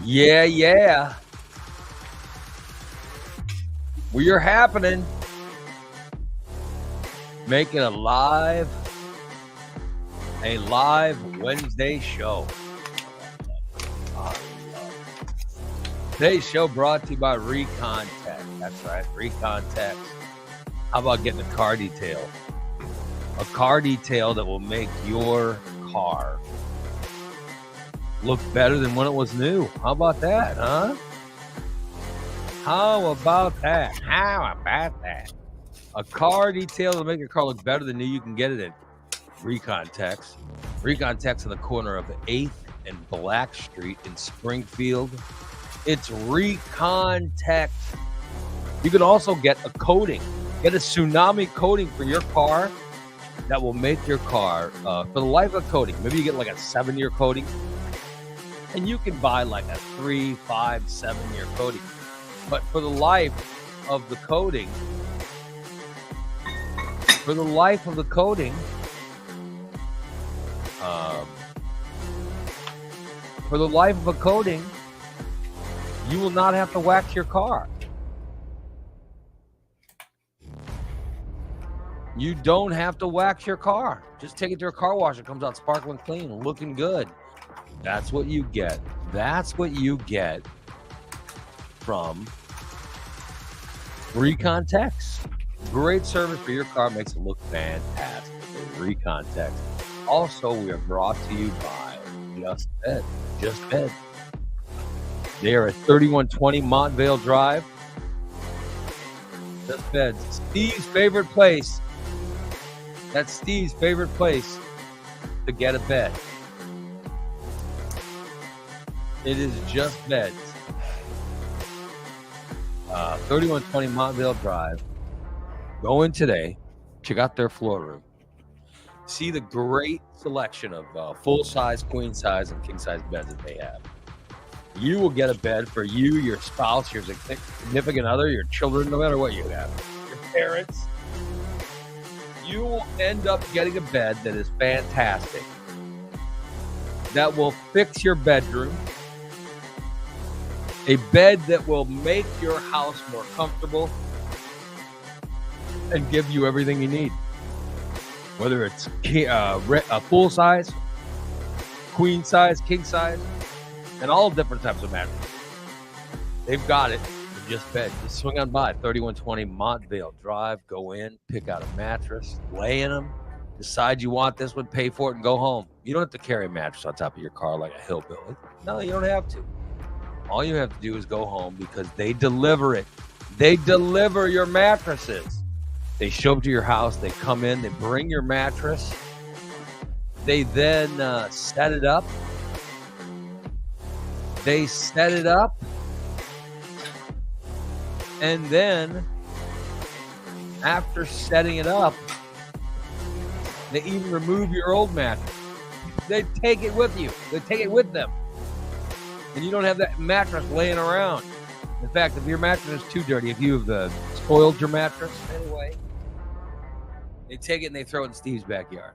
Yeah. We are happening. Making a live Wednesday show. Today's show brought to you by Recon Tech. That's right, Recon Tech. How about getting a car detail? A car detail that will make your car look better than when it was new. How about that, huh? How about that? A car detail to make your car look better than new. You can get it at Recon Tech's. Recon Tech's on the corner of 8th and Black Street in Springfield. It's Recon Tech. You can also get a coating. Get a tsunami coating for your car that will make your car, for the life of coating, maybe you get like a 7-year coating, and you can buy like a 3, 5, 7-year coating. But for the life of the coating, you will not have to wax your car. You don't have to wax your car. Just take it to a car wash. It comes out sparkling clean, looking good. That's what you get. That's what you get from Recon Tech's. Great service for your car, makes it look fantastic. Recon Tech. Also, we are brought to you by Just Bed. Just Bed. They are at 3120 Montvale Drive. Just Beds. Steve's favorite place. That's Steve's favorite place to get a bed. It is Just Beds. 3120 Montvale Drive. Go in today. Check out their floor room. See the great selection of full-size, queen-size, and king-size beds that they have. You will get a bed for you, your spouse, your significant other, your children, no matter what you have. Your parents. You will end up getting a bed that is fantastic, that will fix your bedroom, a bed that will make your house more comfortable and give you everything you need. Whether it's a full size, queen size, king size, and all different types of mattresses. They've got it. Just Bed. Just swing on by 3120 Montvale Drive. Go in, pick out a mattress, lay in them, decide you want this one, pay for it, and go home. You don't have to carry a mattress on top of your car like a hillbilly. No, you don't have to. All you have to do is go home because they deliver it. They deliver your mattresses. They show up to your house. They come in. They bring your mattress. They then set it up. And then, after setting it up, they even remove your old mattress. They take it with you. They take it with them. And you don't have that mattress laying around. In fact, if your mattress is too dirty, if you have spoiled your mattress anyway, they take it and they throw it in Steve's backyard.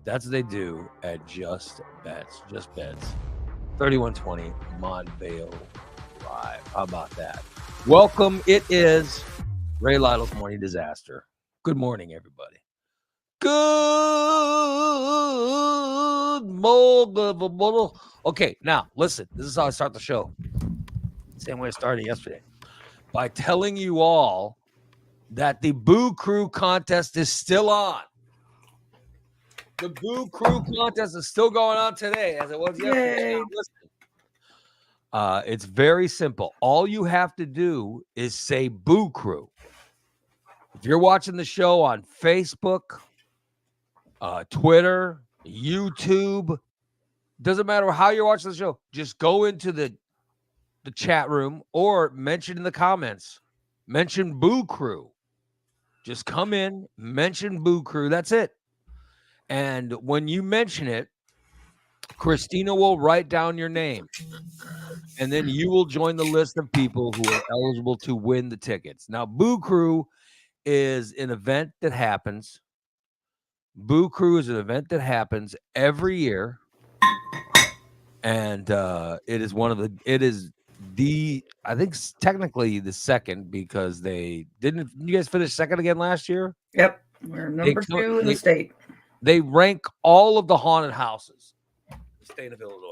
That's what they do at Just Beds. Just Beds. 3120 Montvale Drive. How about that? Welcome. It is Ray Lytle's Morning Disaster. Good morning, everybody. Good morning. Okay, now listen. This is how I start the show. Same way I started yesterday. By telling you all that the Boo Crew contest is still on. The Boo Crew contest is still going on today, as it was yesterday. Now, listen. It's very simple. All you have to do is say Boo Crew. If you're watching the show on Facebook, Twitter, YouTube, doesn't matter how you're watching the show, just go into the chat room or mention in the comments, mention Boo Crew. Just come in, mention Boo Crew. That's it. And when you mention it, Christina will write down your name. And then you will join the list of people who are eligible to win the tickets. Now, Boo Crew is an event that happens. Boo Crew is an event that happens every year and it is I think technically the second because they didn't. You guys finish second again last year. Yep, we're number 2 in the state. They rank all of the haunted houses in the state of Illinois.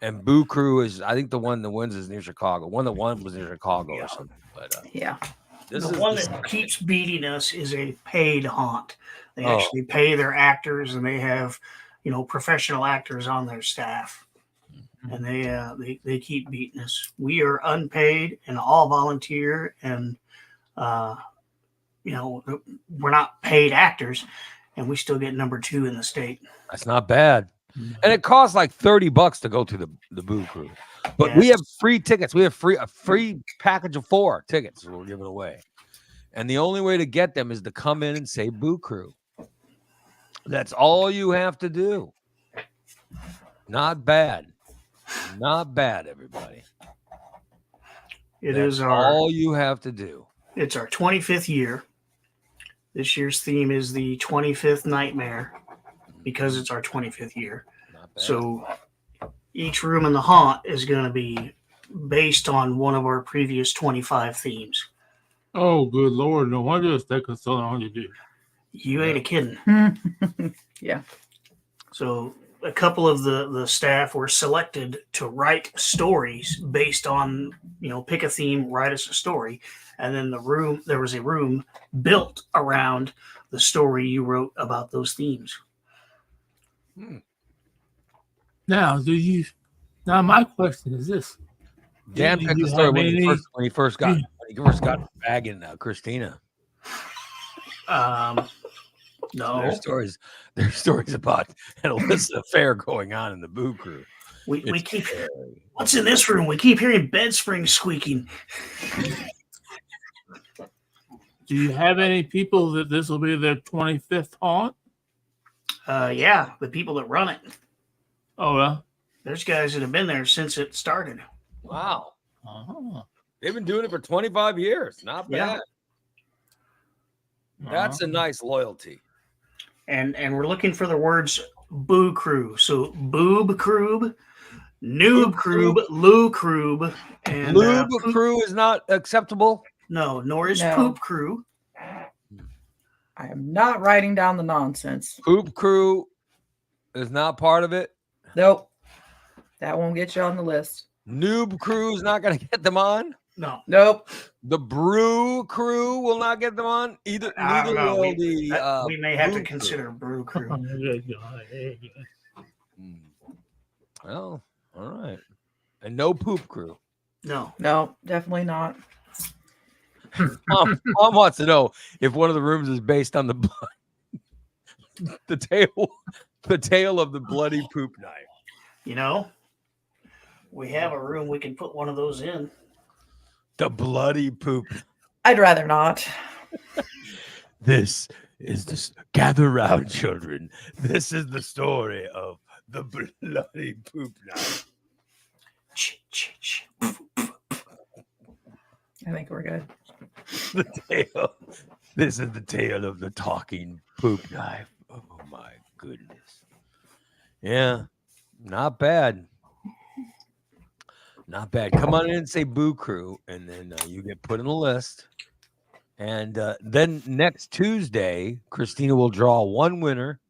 And Boo Crew is, I think the one that wins is near Chicago. One that won was near Chicago or something. But the one that keeps beating us is a paid haunt. They actually pay their actors, and they have, professional actors on their staff, and they keep beating us. We are unpaid and all volunteer, and we're not paid actors, and we still get number 2 in the state. That's not bad. And it costs like $30 to go to the Boo Crew. But we have free tickets. We have a free package of 4 tickets we're giving away. And the only way to get them is to come in and say Boo Crew. That's all you have to do. Not bad. Not bad, everybody. That's all you have to do. It's our 25th year. This year's theme is the 25th Nightmare because it's our 25th year. So each room in the haunt is going to be based on one of our previous 25 themes. Oh, good Lord. No wonder it's taking so long to do. You ain't a kidding. Yeah. So a couple of the staff were selected to write stories based on, pick a theme, write us a story. And then there was a room built around the story you wrote about those themes. Now, my question is this. Dan picked the story when he first got bagging Christina. No. There's stories about an illicit affair going on in the Boo Crew. We keep what's in this room? We keep hearing bed springs squeaking. Do you have any people that this will be their 25th haunt? Yeah, the people that run it. Oh, well. There's guys that have been there since it started. Wow. They've been doing it for 25 years. Not bad. Yeah. That's a nice loyalty. And we're looking for the words Boo Crew. So Boob Crew, Noob Crew, Lou Crew, and Lube Crew is not acceptable. No, nor is Poop Crew. I am not writing down the nonsense. Poop Crew is not part of it. Nope. That won't get you on the list. Noob Crew is not going to get them on. No. Nope. The Brew Crew will not get them on either. Neither will we may have to consider Brew Crew. Well, all right. And no Poop Crew. No, definitely not. Mom wants to know if one of the rooms is based on the tail of the bloody poop knife. We have a room we can put one of those in. The bloody poop. I'd rather not. This is gather round, children. This is the story of the bloody poop knife. I think we're good. This is the tale of the talking poop knife. Oh my goodness. Yeah, not bad. Not bad. Come on in and say Boo Crew, and then you get put in the list. And then next Tuesday, Christina will draw one winner,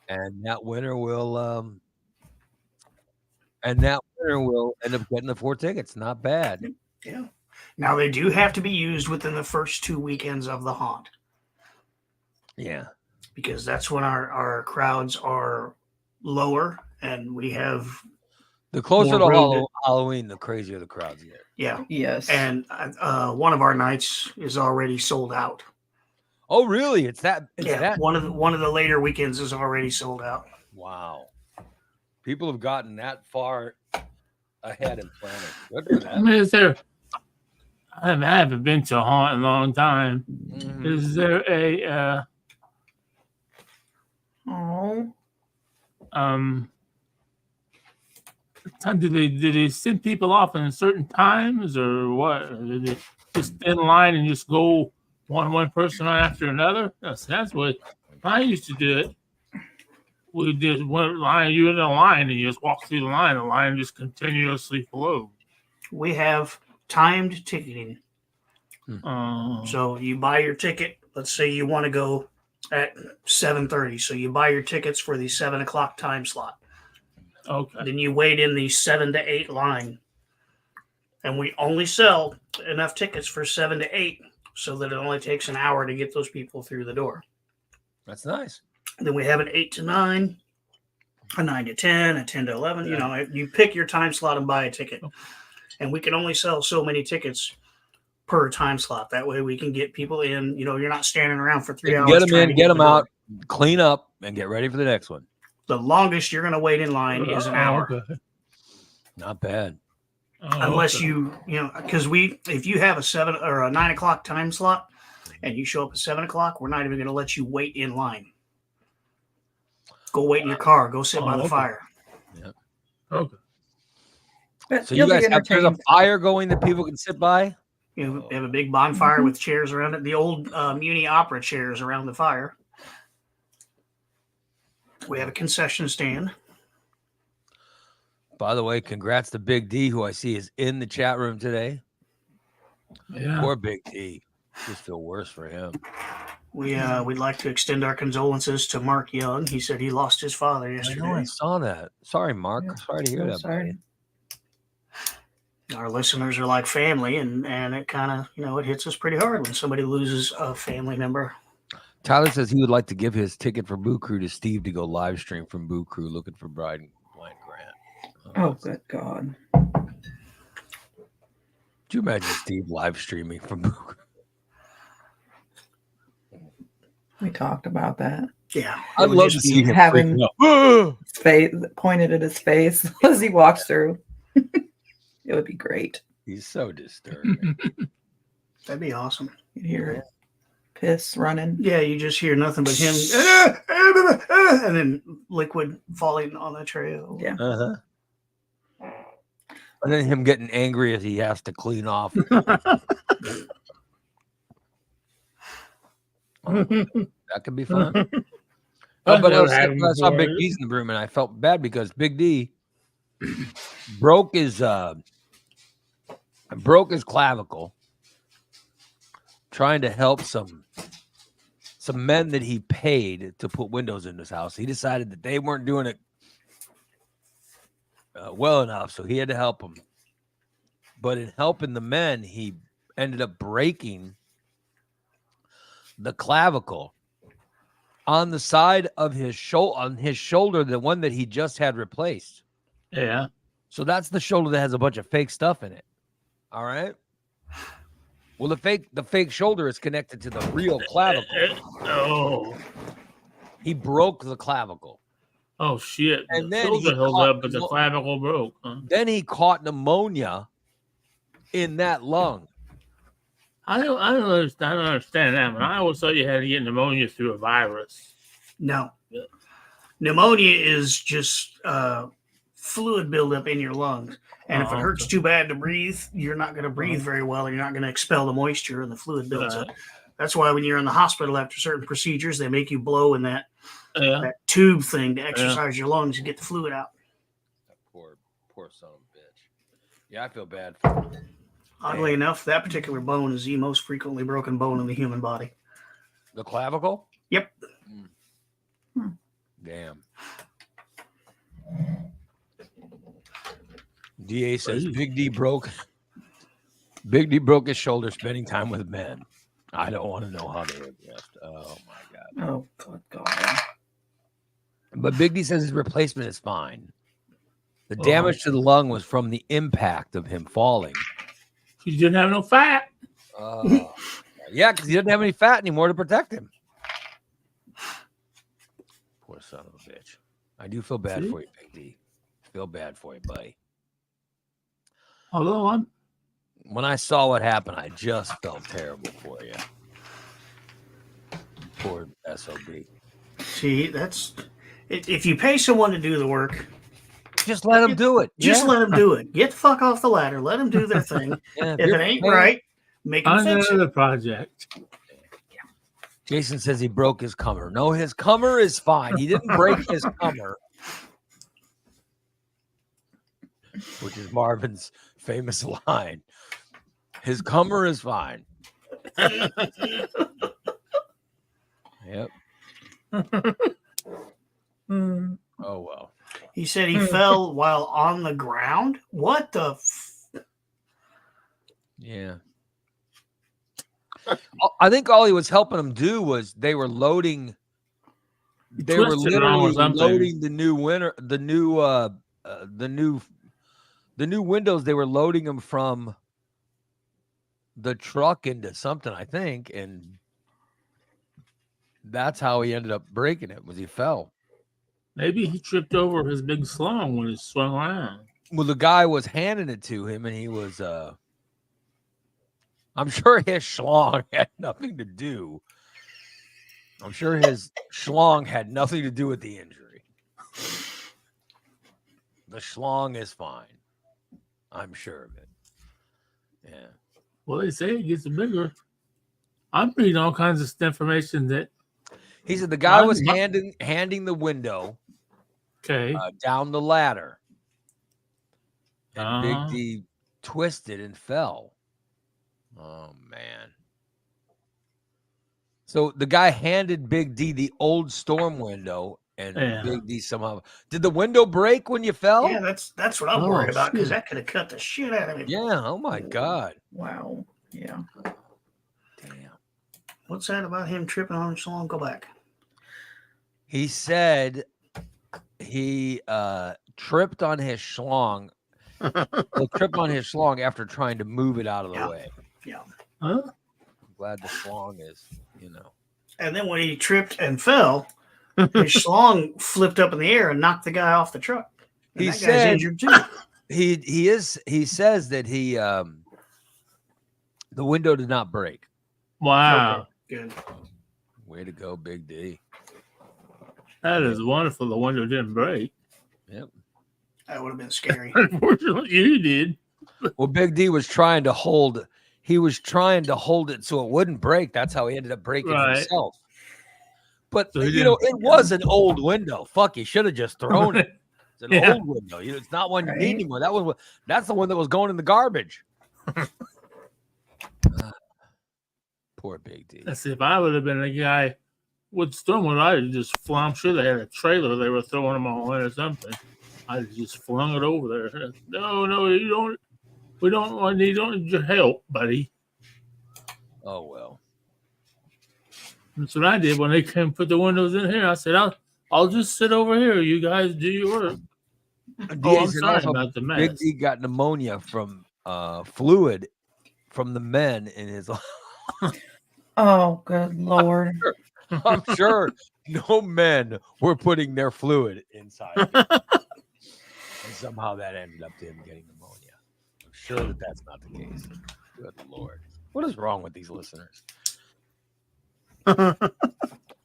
and that winner will end up getting the 4 tickets. Not bad. Yeah. Now they do have to be used within the first 2 weekends of the haunt. Yeah. Because that's when our crowds are lower, and we have the closer to Halloween, the crazier the crowds get. Yeah. Yes. And one of our nights is already sold out. Oh, really? One of the later weekends is already sold out. Wow. People have gotten that far ahead in planning. Good for that. I mean, I haven't been to a haunt in a long time. Mm-hmm. Is there a do they send people off in certain times or what? Do they just stand in line and just go one person after another? That's what I used to do it. we just went line. You're in a line, and you just walk through the line. The line just continuously flows. We have timed ticketing. Oh. So you buy your ticket. Let's say you want to go at 7:30. So you buy your tickets for the 7 o'clock time slot. Okay. Then you wait in the 7 to 8 line. And we only sell enough tickets for 7 to 8 so that it only takes an hour to get those people through the door. That's nice. And then we have an 8 to 9, a 9 to 10, a 10 to 11. You know, you pick your time slot and buy a ticket. And we can only sell so many tickets per time slot. That way we can get people in. You know, you're not standing around for 3 hours. Get them in, get them out, clean up, and get ready for the next one. The longest you're going to wait in line is an hour. Okay. Not bad. Unless you know, because if you have a 7 or a 9 o'clock time slot and you show up at 7 o'clock, we're not even going to let you wait in line. Go wait in your car. Go sit by the fire. Yeah. Okay. But So you'll you be guys have there's a entertained. fire going that people can sit by? You have a big bonfire with chairs around it. The old Muni Opera chairs around the fire. We have a concession stand. By the way, congrats to Big D, who I see is in the chat room today. Yeah. Poor Big D. Just feel worse for him. We'd like to extend our condolences to Mark Young. He said he lost his father I yesterday. know, I saw that. Sorry, Mark. Yeah. Sorry to hear that. Sorry. Our listeners are like family, and it kind of, you know, it hits us pretty hard when somebody loses a family member. Tyler says he would like to give his ticket for Boo Crew to Steve to go live stream from Boo Crew looking for Bride and Blind Grant. Oh, good God. Could you imagine Steve live streaming from Boo Crew? We talked about that. Yeah. I'd love to see him having- freaking out. His face pointed at his face as he walks through. It would be great. He's so disturbing. That'd be awesome. You'd hear piss running. Yeah, you just hear nothing but him, and then liquid falling on the trail. Yeah. Uh-huh. And then him getting angry as he has to clean off. That could be fun. But I saw Big D's in the room and I felt bad because Big D broke his clavicle trying to help some men that he paid to put windows in his house. He decided that they weren't doing it well enough, so he had to help them. But in helping the men, he ended up breaking the clavicle on the side of his shoulder, the one that he just had replaced. Yeah. So that's the shoulder that has a bunch of fake stuff in it. All right. Well, the fake shoulder is connected to the real clavicle. Oh. He broke the clavicle. Oh shit! And the then shoulder he held caught up, but the clavicle broke. Huh? Then he caught pneumonia in that lung. I don't understand that one. I always thought you had to get pneumonia through a virus. No. Yeah. Pneumonia is just fluid buildup in your lungs. And if it hurts too bad to breathe, you're not going to breathe very well, and you're not going to expel the moisture, and the fluid builds up. That's why when you're in the hospital after certain procedures, they make you blow in that tube thing to exercise your lungs and get the fluid out. Poor son of a bitch. Yeah, I feel bad for him. Oddly enough, that particular bone is the most frequently broken bone in the human body. The clavicle? Yep. Damn. DA says Big D broke his shoulder spending time with men. I don't want to know how they addressed. Oh my God. Oh, good God. But Big D says his replacement is fine. The damage to the lung was from the impact of him falling. He didn't have no fat. Yeah, because he didn't have any fat anymore to protect him. Poor son of a bitch. I do feel bad for you, Big D. Feel bad for you, buddy. Although when I saw what happened, I just felt terrible for you. Poor SOB. See, that's if you pay someone to do the work, just let them do it. Just let them do it. Get the fuck off the ladder. Let them do their thing. If it ain't right, make them fix it. the project. Jason says he broke his comer. No, his comer is fine. He didn't break his comer, which is Marvin's famous line. His comer is fine. Yep. Mm. Oh, well. He said he fell while on the ground. What the? Yeah. I think all he was helping them do was they were loading. They were Twisted it on or literally something. loading the new windows. They were loading them from the truck into something, I think, and that's how he ended up breaking it. Was he fell? Maybe he tripped over his big slung when he swung around. Well, the guy was handing it to him, and he was. I'm sure his schlong had nothing to do. I'm sure his schlong had nothing to do with the injury. The schlong is fine. I'm sure of it. Yeah. Well, they say it gets bigger. I'm reading all kinds of information that. He said the guy was handing the window down the ladder. And Big D twisted and fell. Oh, man. So the guy handed Big D the old storm window, and Big D somehow... Did the window break when you fell? Yeah, that's what I'm worried about, because that could have cut the shit out of him. Yeah, oh my God. Wow. Yeah. Damn. What's that about him tripping on his schlong? Go back. He said he tripped on his schlong. He tripped on his schlong after trying to move it out of the way. Yeah. Huh? I'm glad the schlong is, And then when he tripped and fell, his schlong flipped up in the air and knocked the guy off the truck. And that guy's injured too. He says that the window did not break. Wow. Okay. Good. Way to go, Big D. Mm-hmm. Yep. That is wonderful. The window didn't break. Yep. That would have been scary. Unfortunately, you did. Well, Big D was trying to hold. He was trying to hold it so it wouldn't break. That's how he ended up breaking himself. But So it was an old window. Fuck, he should have just thrown it. It's an old window. It's not one you need anymore. That's the one that was going in the garbage. Poor Big D. Let's see, if I would have been a guy with Stormwood, I'd have just flung. I'm sure they had a trailer they were throwing them all in or something. I'd have just flung it over there. No, you don't. We don't need your help, buddy. Oh well. That's what I did when they came put the windows in here. I said, I'll just sit over here. You guys do your work. I'm sorry about the mess. Big D got pneumonia from fluid from the men in his. Oh, good Lord. I'm sure no men were putting their fluid inside. And somehow that ended up to him getting pneumonia. I'm sure that's not the case. Good Lord. What is wrong with these listeners?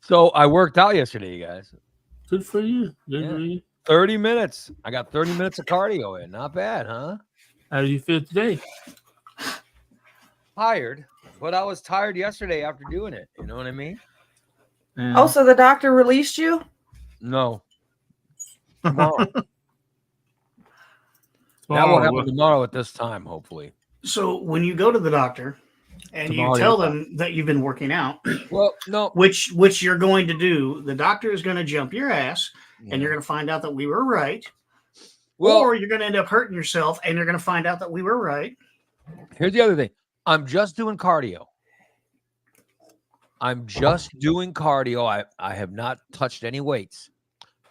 So I worked out yesterday, you guys. Good for you. Good for you. 30 minutes. I got 30 minutes of cardio in. Not bad, huh? How do you feel today? Tired, but I was tired yesterday after doing it. You know what I mean? Yeah. Oh, so the doctor released you? No. Tomorrow. That will happen tomorrow at this time, hopefully. So when you go to the doctor and you tell them that you've been working out, well, no, which you're going to do, the doctor is going to jump your ass, and you're going to find out that we were right. Well, or you're going to end up hurting yourself, and you're going to find out that we were right. Here's the other thing. I'm just doing cardio. I have not touched any weights.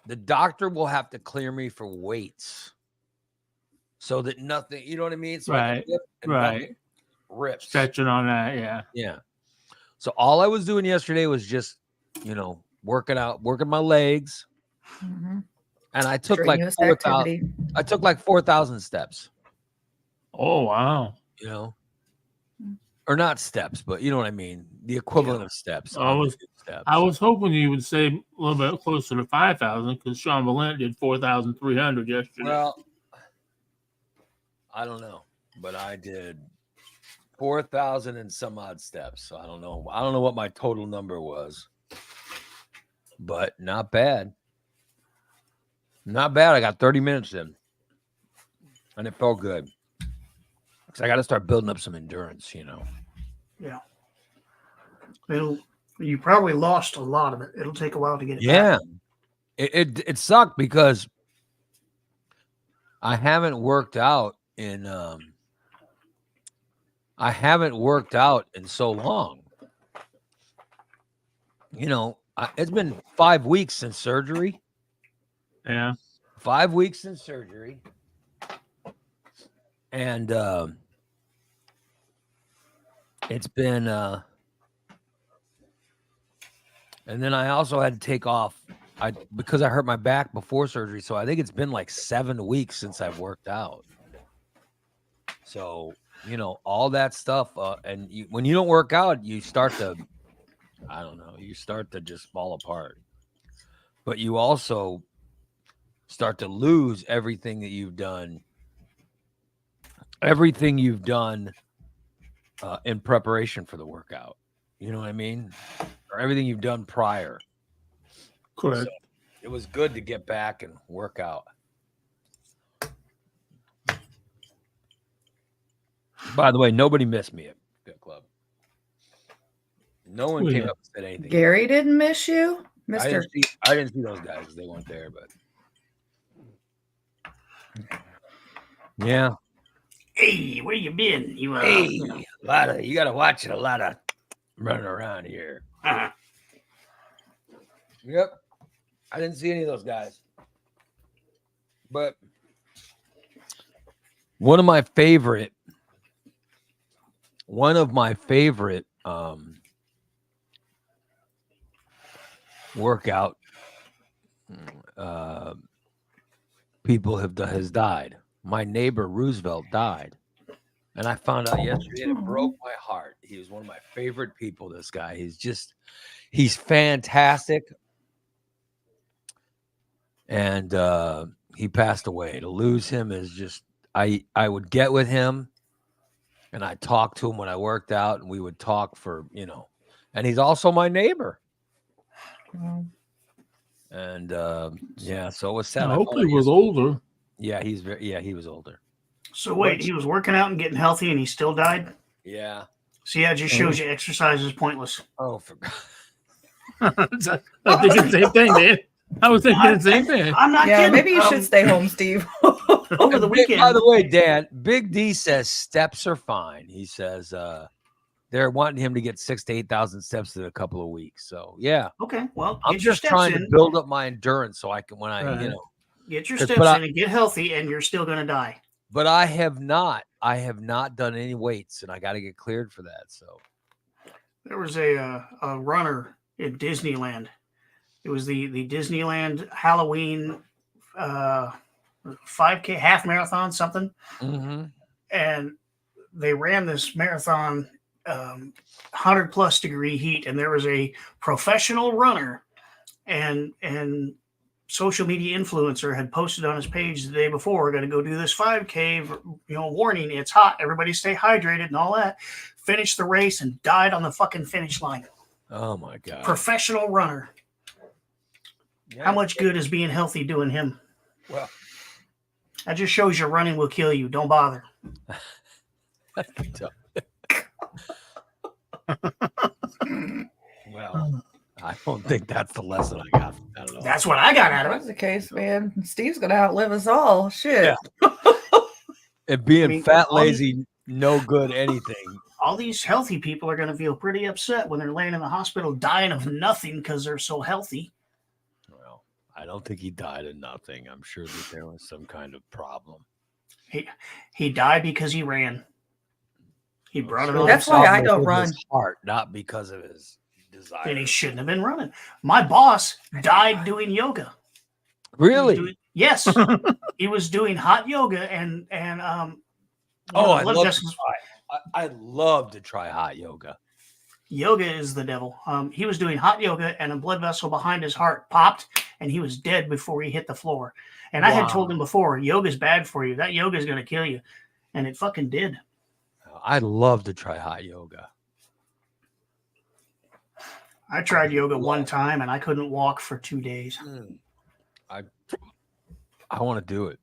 The doctor will have to clear me for weights so that nothing, you know what I mean? So right. Rips. Stretching on that, yeah. Yeah. So all I was doing yesterday was just, working my legs. Mm-hmm. And I took like 4,000 steps. Oh, wow. Or not steps, but you know what I mean? The equivalent of steps. I was hoping you would say a little bit closer to 5,000 because Sean Valent did 4,300 yesterday. Well, I don't know, but I did 4,000 and some odd steps. So I don't know what my total number was, but not bad. Not bad. I got 30 minutes in, and it felt good. Because I got to start building up some endurance, Yeah. You probably lost a lot of it. It'll take a while to get it Yeah. back. It sucked because I haven't worked out in so long. It's been 5 weeks since surgery. Yeah. 5 weeks since surgery. And it's been and then I also had to take off because I hurt my back before surgery. So I think it's been like 7 weeks since I've worked out. So, all that stuff. And when you don't work out, you start to, I don't know, you start to just fall apart. But you also start to lose everything that you've done. Everything you've done in preparation for the workout. You know what I mean? Or everything you've done prior. Correct. So it was good to get back and work out. By the way, nobody missed me at Fit Club. No one came up and said anything. Gary didn't miss you, I Mr. didn't see those guys. They weren't there, but yeah. Hey, where you been? You You got to watch a lot of running around here. Yep. I didn't see any of those guys. But one of my favorite workout people has died. My neighbor Roosevelt died. And I found out yesterday, and it broke my heart. He was one of my favorite people, this guy. He's fantastic. And he passed away. To lose him is just, I would get with him, and I talked to him when I worked out, and we would talk for, and he's also my neighbor. And yeah, so it was sad. I hope he was older. Yeah, he was older. So wait, he was working out and getting healthy, and he still died? Yeah. See, that just shows you exercise is pointless. Oh, for God. I think the same thing, man. I was thinking the same thing. I'm not Yeah, kidding. maybe you should stay home, Steve. Over the weekend. By the way, Dan, Big D says steps are fine. He says they're wanting him to get 6,000 to 8,000 steps in a couple of weeks. So yeah. Okay, well, I'm just trying to build up my endurance so I can get your steps in and get healthy, and you're still gonna die. But I have not done any weights, and I got to get cleared for that. So there was a runner in Disneyland. It was the Disneyland Halloween 5K half marathon, something. Mm-hmm. And they ran this marathon 100+ degree heat, and there was a professional runner and social media influencer had posted on his page the day before, we're going to go do this 5K, warning, it's hot, everybody stay hydrated and all that. Finished the race and died on the fucking finish line. Oh my God. Professional runner. Yeah. How much good is being healthy doing him? Well, that just shows your running will kill you. Don't bother. Well, I don't think that's the lesson I got. I don't know. That's what I got out of it. That's the case, man. Steve's gonna outlive us all. Shit. Yeah. And being fat, lazy, no good, anything. All these healthy people are going to feel pretty upset when they're laying in the hospital dying of nothing because they're so healthy. Well, I don't think he died of nothing. I'm sure that there was some kind of problem. He died because he ran. He brought it on. That's why I don't run. His heart, not because of his desire. And he shouldn't have been running. My boss died doing yoga. Really? Yes. He was doing hot yoga and I'd love to try hot yoga. Yoga is the devil. He was doing hot yoga, and a blood vessel behind his heart popped, and he was dead before he hit the floor. And I had told him before, yoga's bad for you. That yoga is going to kill you. And it fucking did. I'd love to try hot yoga. I tried yoga one time and I couldn't walk for 2 days. I want to do it.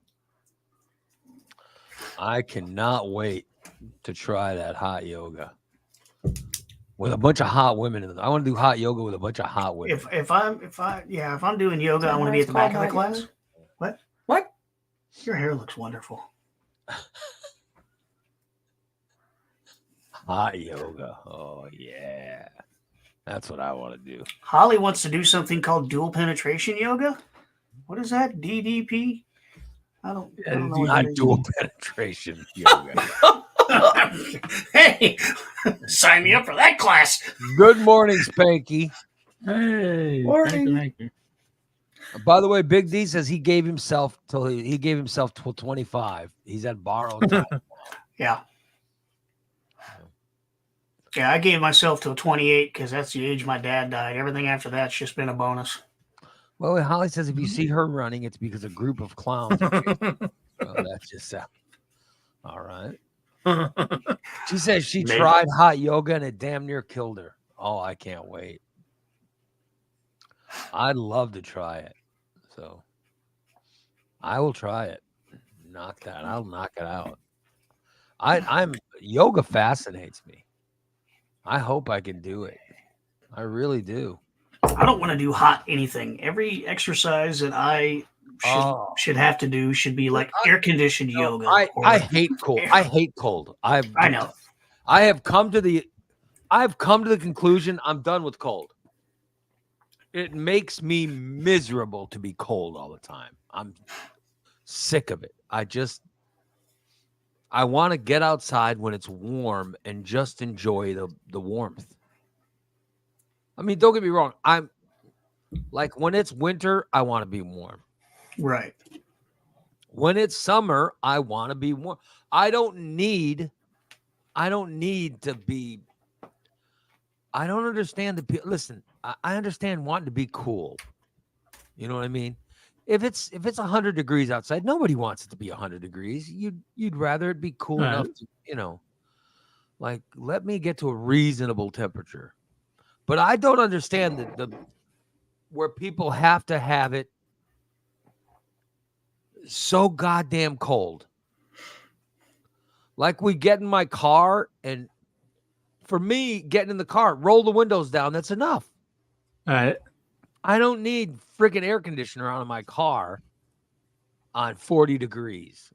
I cannot wait to try that hot yoga with a bunch of hot women in it. I want to do hot yoga with a bunch of hot women. If I'm doing yoga, I want to be at the back of the class. What? Your hair looks wonderful. Hot yoga. Oh yeah. That's what I want to do. Holly wants to do something called dual penetration yoga. What is that? DDP? I don't know. Not dual penetration yoga. Hey, sign me up for that class. Good morning, Spanky. Hey, Morning. thank you. By the way, Big D says he gave himself till 25. He's at borrowed time. Yeah. Yeah, I gave myself till 28 because that's the age my dad died. Everything after that's just been a bonus. Well, Holly says if you see her running, it's because a group of clowns. That's just all right. She says she tried hot yoga and it damn near killed her. Oh, I can't wait. I'd love to try it. So I will try it. I'll knock it out. I'm yoga fascinates me. I hope I can do it. I really do. I don't want to do hot anything. Every exercise that I should have to do should be like air conditioned yoga. I hate cold. I hate cold. I know. I've come to the conclusion I'm done with cold. It makes me miserable to be cold all the time. I'm sick of it. I want to get outside when it's warm and just enjoy the warmth. I mean, don't get me wrong. I'm like when it's winter, I want to be warm. Right. When it's summer, I want to be warm. I don't need to be. I don't understand listen, I understand wanting to be cool. You know what I mean? If it's 100 degrees outside, nobody wants it to be 100 degrees. You'd rather it be cool enough to, like let me get to a reasonable temperature. But I don't understand the where people have to have it so goddamn cold. Like we get in my car, and for me, getting in the car, roll the windows down. That's enough. All right. I don't need freaking air conditioner on in my car on 40 degrees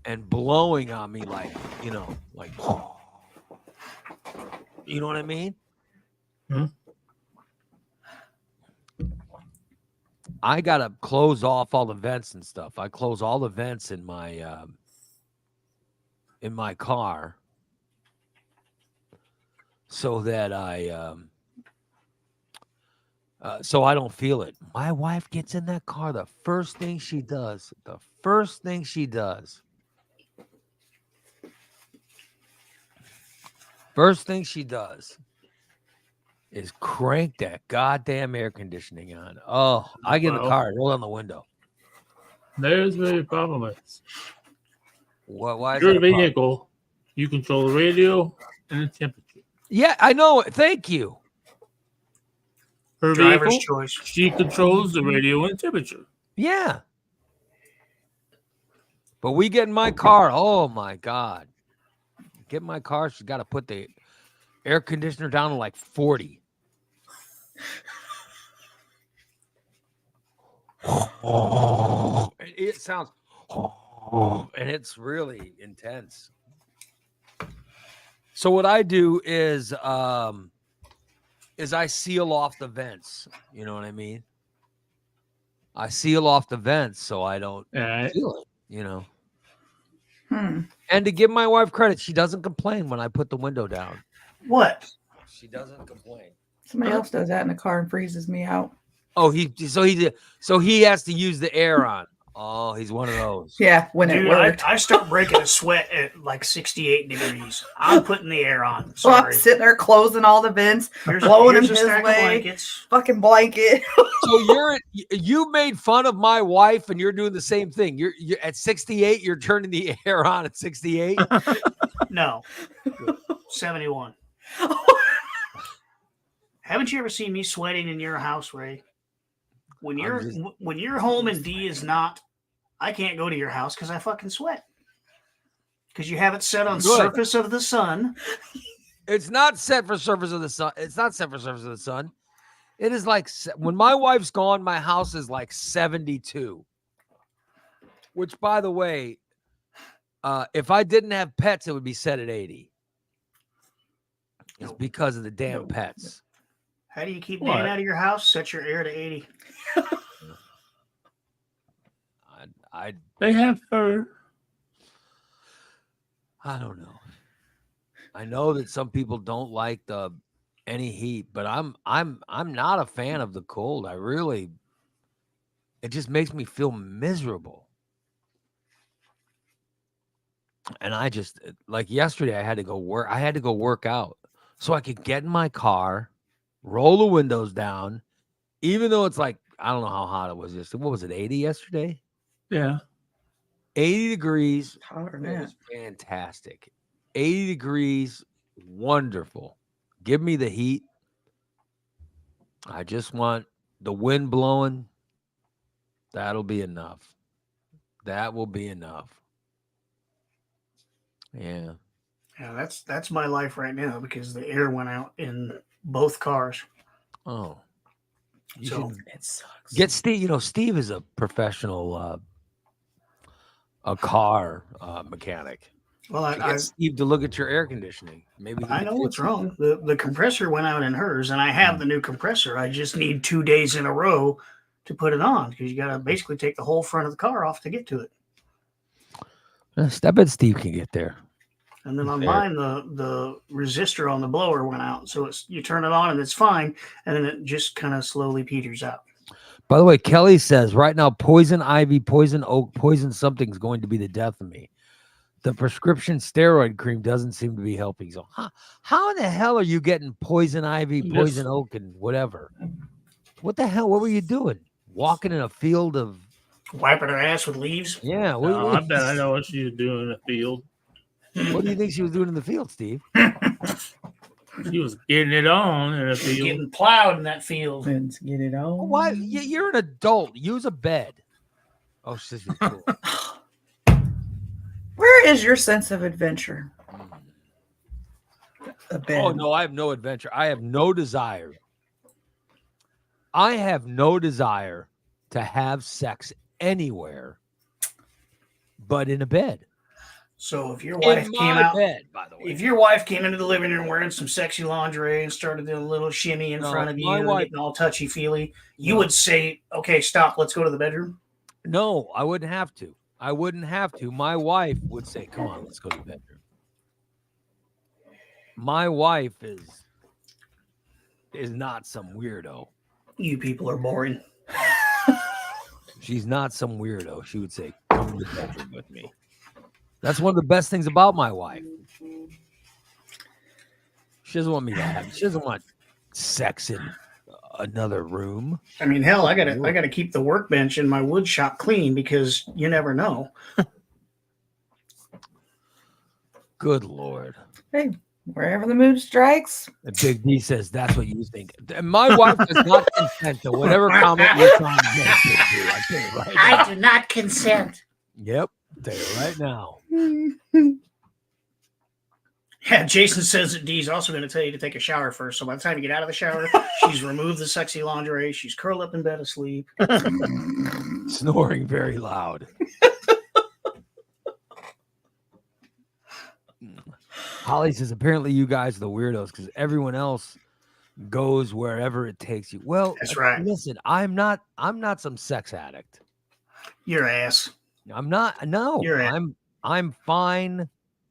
and blowing on me like, you know what I mean? Hmm? I got to close off all the vents and stuff. I close all the vents in my car so that so I don't feel it. My wife gets in that car. The first thing she does is crank that goddamn air conditioning on. Oh, I get in the car, roll down the window. There's where your problem is. Why is your that vehicle, you control the radio and the temperature. Yeah, I know. Thank you. Her Driver's vehicle, choice. she controls the radio and temperature. Yeah. But we get in my car. Oh, my God. Get in my car. She's got to put the air conditioner down to like 40. It sounds, and it's really intense. So what I do is I seal off the vents. You know what I mean? I seal off the vents so I don't feel it, you know. And to give my wife credit, she doesn't complain when I put the window down. What? She doesn't complain. Somebody else does that in the car and freezes me out. Oh, so he has to use the air on. Oh, he's one of those. Yeah, when it Dude, worked. I start breaking a sweat at like 68 degrees. I'm putting the air on. So I'm Sorry. sitting there closing all the vents, Here's blowing him a his stack of way. blankets. Fucking blanket. So you made fun of my wife, and you're doing the same thing. You're at 68. You're turning the air on at 68. No, 71. Haven't you ever seen me sweating in your house, Ray? When you're home and D is not, I can't go to your house because I fucking sweat. Because you have it set on surface of the sun. It's not set for surface of the sun. It's not set for surface of the sun. It is like when my wife's gone, my house is like 72. Which, by the way, if I didn't have pets, it would be set at 80. It's because of the damn pets. How do you keep Dan out of your house? Set your air to 80. They have fur. I don't know. I know that some people don't like any heat, but I'm not a fan of the cold. It just makes me feel miserable. And I just, like yesterday, I had to go work out so I could get in my car, roll the windows down, even though it's like, I don't know how hot it was yesterday. What was it, 80 yesterday? Yeah. 80 degrees. Hotter It than was fantastic. 80 degrees, wonderful. Give me the heat. I just want the wind blowing. That'll be enough. That will be enough. Yeah. Yeah, that's my life right now because the air went out in both cars. Oh. You So it sucks. get Steve. You know, Steve is a professional a car mechanic. Well, I Steve to look at your air conditioning. Maybe I know what's wrong. The compressor went out in hers, and I have the new compressor. I just need 2 days in a row to put it on because you got to basically take the whole front of the car off to get to it. I bet Steve can get there. And then on mine, the resistor on the blower went out, so you turn it on and it's fine, and then it just kind of slowly peters out. By the way, Kelly says right now, poison ivy, poison oak, poison something's going to be the death of me. The prescription steroid cream doesn't seem to be helping. So how in the hell are you getting poison ivy, poison oak, and whatever? What the hell? What were you doing? Walking in a field of wiping her ass with leaves? Yeah. I bet I know what she was doing in the field. What do you think she was doing in the field, Steve? She was getting it on in the field. Getting plowed in that field. Let's get it on. Why? You're an adult. Use a bed. Oh, she's cool. Where is your sense of adventure? A bed. Oh, no, I have no adventure. I have no desire. I have no desire to have sex anywhere but in a bed. So if your wife came out, bed, by the way. If your wife came into the living room wearing some sexy lingerie and started doing a little shimmy in front of you and getting all touchy-feely, you would say, okay, stop, let's go to the bedroom? No, I wouldn't have to. I wouldn't have to. My wife would say, come on, let's go to the bedroom. My wife is not some weirdo. You people are boring. She's not some weirdo. She would say, come to the bedroom with me. That's one of the best things about my wife. She doesn't want me to have. She doesn't want sex in another room. I mean, hell, I gotta keep the workbench in my wood shop clean because you never know. Good Lord. Hey, wherever the mood strikes. And Big D says that's what you think. And my wife does not consent to whatever comment you're trying to make, Big D. I tell you right now. I do not consent. Yep. Tell you right now. Yeah, Jason says that Dee's also going to tell you to take a shower first. So by the time you get out of the shower, she's removed the sexy lingerie. She's curled up in bed asleep. Snoring very loud. Holly says, apparently you guys are the weirdos because everyone else goes wherever it takes you. Well, that's right. Listen, I'm not some sex addict. Your ass. I'm not. No, I'm fine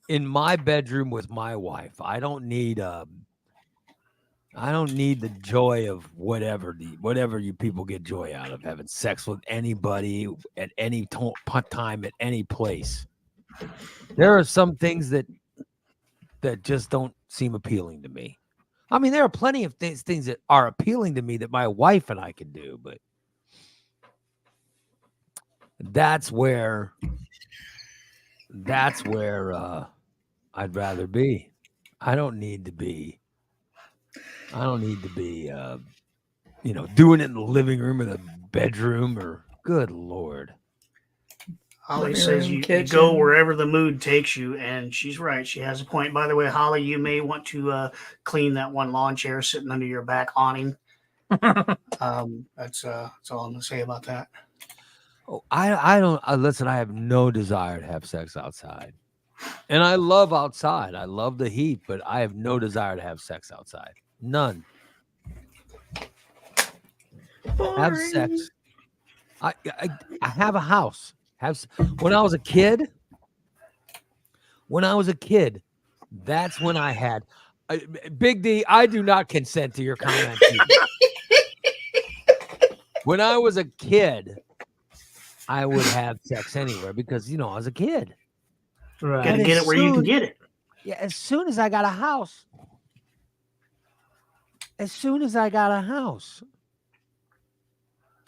in my bedroom with my wife. I don't need I don't need the joy of whatever you people get joy out of having sex with anybody at any time at any place. There are some things that just don't seem appealing to me. I mean, there are plenty of things that are appealing to me that my wife and I can do, but that's where I'd rather be. I don't need to be doing it in the living room or the bedroom or good Lord. Holly says you go wherever the mood takes you, and she's right. She has a point. By the way, Holly, you may want to clean that one lawn chair sitting under your back awning. That's all I'm gonna say about that. Oh, I don't listen. I have no desire to have sex outside, and I love outside. I love the heat, but I have no desire to have sex outside. None. Boring. Have sex. I have a house. When I was a kid, that's when I had Big D. I do not consent to your comment. When I was a kid, I would have sex anywhere because I was a kid. Right. Gotta get it where you can get it. Yeah, as soon as I got a house.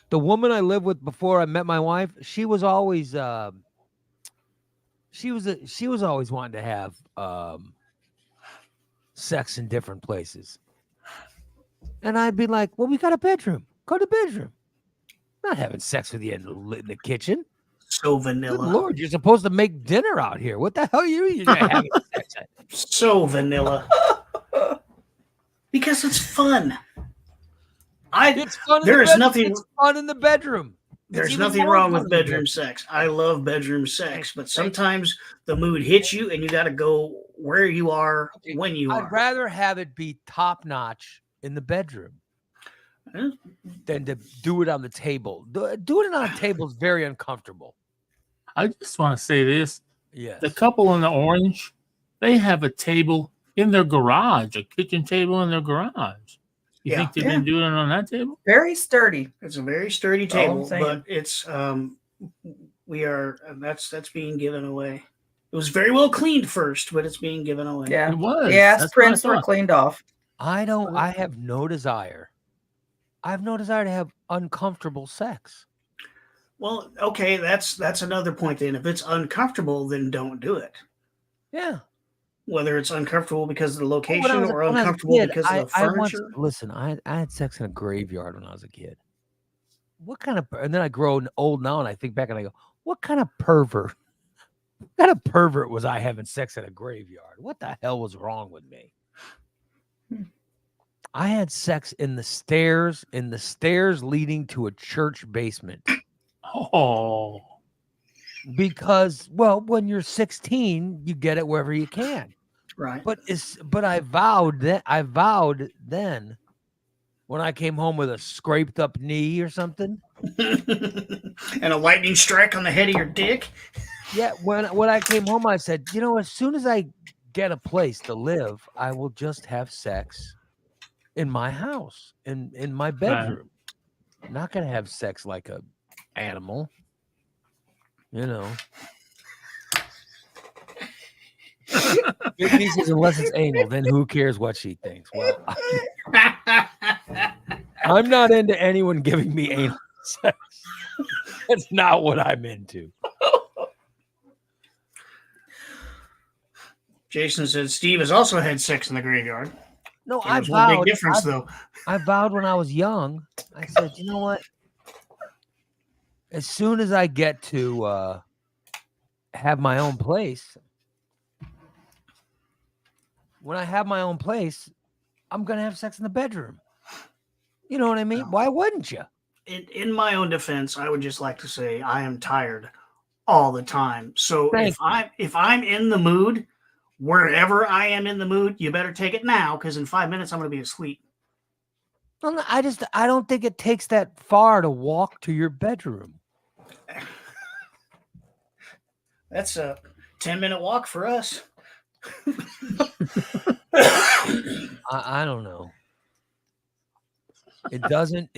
The woman I lived with before I met my wife, she was always she was always wanting to have sex in different places. And I'd be like, well, we got a bedroom. Go to the bedroom. I'm not having sex with you in the kitchen. So vanilla. Good Lord, you're supposed to make dinner out here. What the hell are you having sex at? So vanilla. Because it's fun. It's fun. It's fun in the bedroom. There's nothing wrong with bedroom sex. I love bedroom sex, but sometimes the mood hits you and you got to go where you are when you are. I'd rather have it be top notch in the bedroom than to do it on the table. Doing it on a table is very uncomfortable. I just want to say this. Yes. The couple in the orange, they have a table in their garage, a kitchen table in their garage. You think they've been doing it on that table? Very sturdy. It's a very sturdy table, but it's that's being given away. It was very well cleaned first, but it's being given away. Yeah, it was. Yeah, prints were cleaned off. I have no desire. I have no desire to have uncomfortable sex. Well, okay, that's another point then. If it's uncomfortable, then don't do it. Yeah. Whether it's uncomfortable because of the location or uncomfortable because of the furniture. I had sex in a graveyard when I was a kid. And then I grow old now and I think back and I go, what kind of pervert was I having sex in a graveyard? What the hell was wrong with me? I had sex in the stairs leading to a church basement. Oh. Because, well, when you're 16, you get it wherever you can. Right. But I vowed then when I came home with a scraped up knee or something. And a lightning strike on the head of your dick. Yeah, when I came home, I said, as soon as I get a place to live, I will just have sex in my house, in my bedroom. I'm not gonna have sex like a animal. Big D says, unless it's anal, then who cares what she thinks? Well, I'm not into anyone giving me anal sex. That's not what I'm into. Jason said Steve has also had sex in the graveyard. No, There's one big difference, though. I vowed when I was young. I said, you know what? As soon as I get to have my own place, when I have my own place, I'm going to have sex in the bedroom. You know what I mean? No. Why wouldn't you? In my own defense, I would just like to say I am tired all the time. So if I'm in the mood, wherever I am in the mood, you better take it now because in 5 minutes I'm going to be asleep. Well, I don't think it takes that far to walk to your bedroom. That's a 10-minute walk for us. I don't know. It doesn't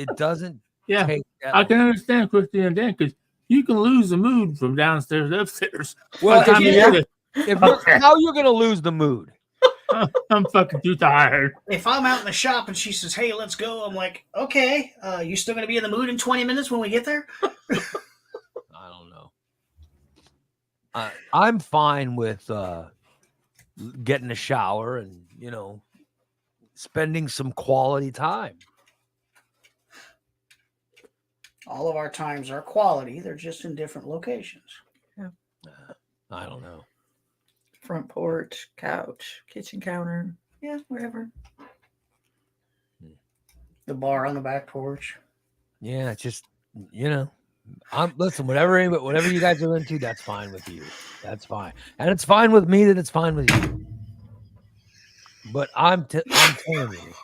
Yeah, take that I can understand Christy and Dan because you can lose the mood from downstairs to upstairs. Well, By the time you yeah. get it, if you're, how you're gonna lose the mood? I'm fucking too tired. If I'm out in the shop and she says, "Hey, let's go," I'm like, "Okay, you still gonna be in the mood in 20 minutes when we get there?" I don't know. I'm fine with getting a shower and spending some quality time. All of our times are quality; they're just in different locations. I don't know. Front porch, couch, kitchen counter. Yeah, wherever. The bar on the back porch. Yeah, it's just listen. Whatever you guys are into, that's fine with you. That's fine, and it's fine with me that it's fine with you. But I'm telling you.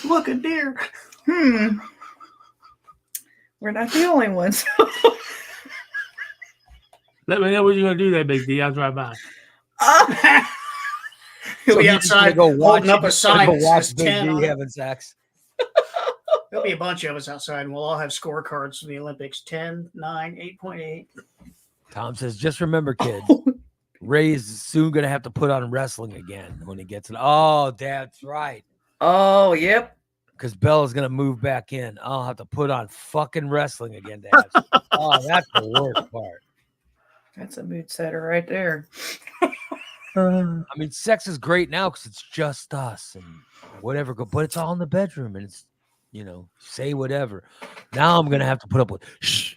Look, a deer. We're not the only ones. Let me know when you're gonna do that, Big D. I'll drive by. He'll be you're just gonna outside holding up a sign that watch says Big 10 D on it. having sex. There'll be a bunch of us outside, and we'll all have scorecards from the Olympics: 10, 9, 8.8. Tom says, just remember, kids, Ray's soon going to have to put on wrestling again when he gets it. Oh, that's right. Oh, yep. Because Bella's going to move back in. I'll have to put on fucking wrestling again, Dad. Oh, that's the worst part. That's a mood setter right there. I mean, sex is great now because it's just us and whatever, but it's all in the bedroom and it's, say whatever. Now I'm going to have to put up with, shh.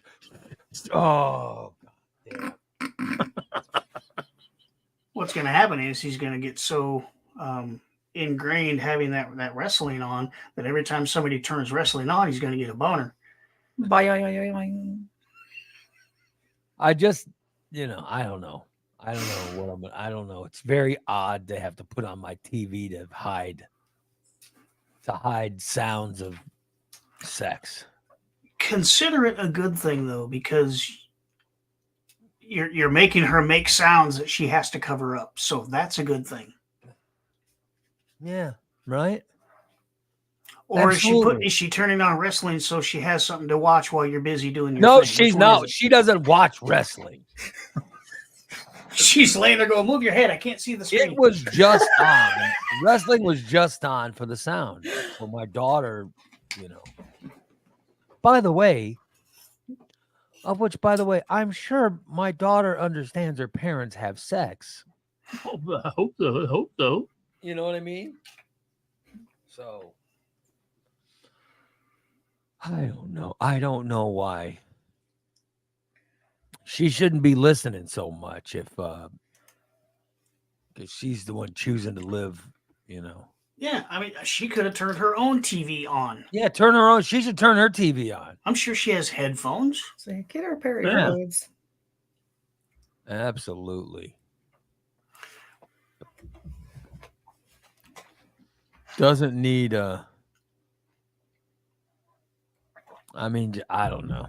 Oh, God damn. What's going to happen is he's going to get so ingrained having that wrestling on that every time somebody turns wrestling on, he's going to get a boner. Bye. I just, I don't know. I don't know. It's very odd to have to put on my TV to hide sounds of sex. Consider it a good thing though, because you're making her make sounds that she has to cover up. So that's a good thing. Yeah, right? Or Absolutely. is she turning on wrestling so she has something to watch while you're busy doing your No, thing? she's Which one not. is She doesn't watch wrestling. it? She's laying there going, "Move your head. I can't see the screen." It was just on. Wrestling was just on for the sound. For my daughter, By the way, I'm sure my daughter understands her parents have sex. I hope so. You know what I mean? So I don't know why. She shouldn't be listening so much if because she's the one choosing to live, Yeah, I mean, she could have turned her own TV on. Yeah, turn her on. She should turn her TV on. I'm sure she has headphones. So get her a pair of Yeah. earbuds. Absolutely. Doesn't need I don't know.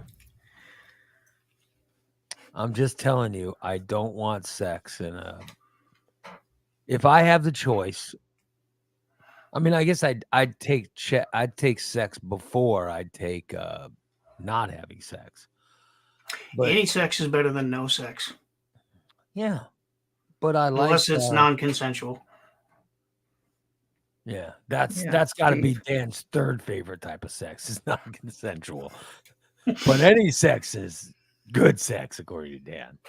I'm just telling you, I don't want sex if I have the choice. I mean, I guess I'd take sex before I'd take not having sex. But Any sex is better than no sex. yeah. But I like unless it's non-consensual. Yeah, that's got to be Dan's third favorite type of sex. It's non-consensual. But any sex is good sex, according to Dan.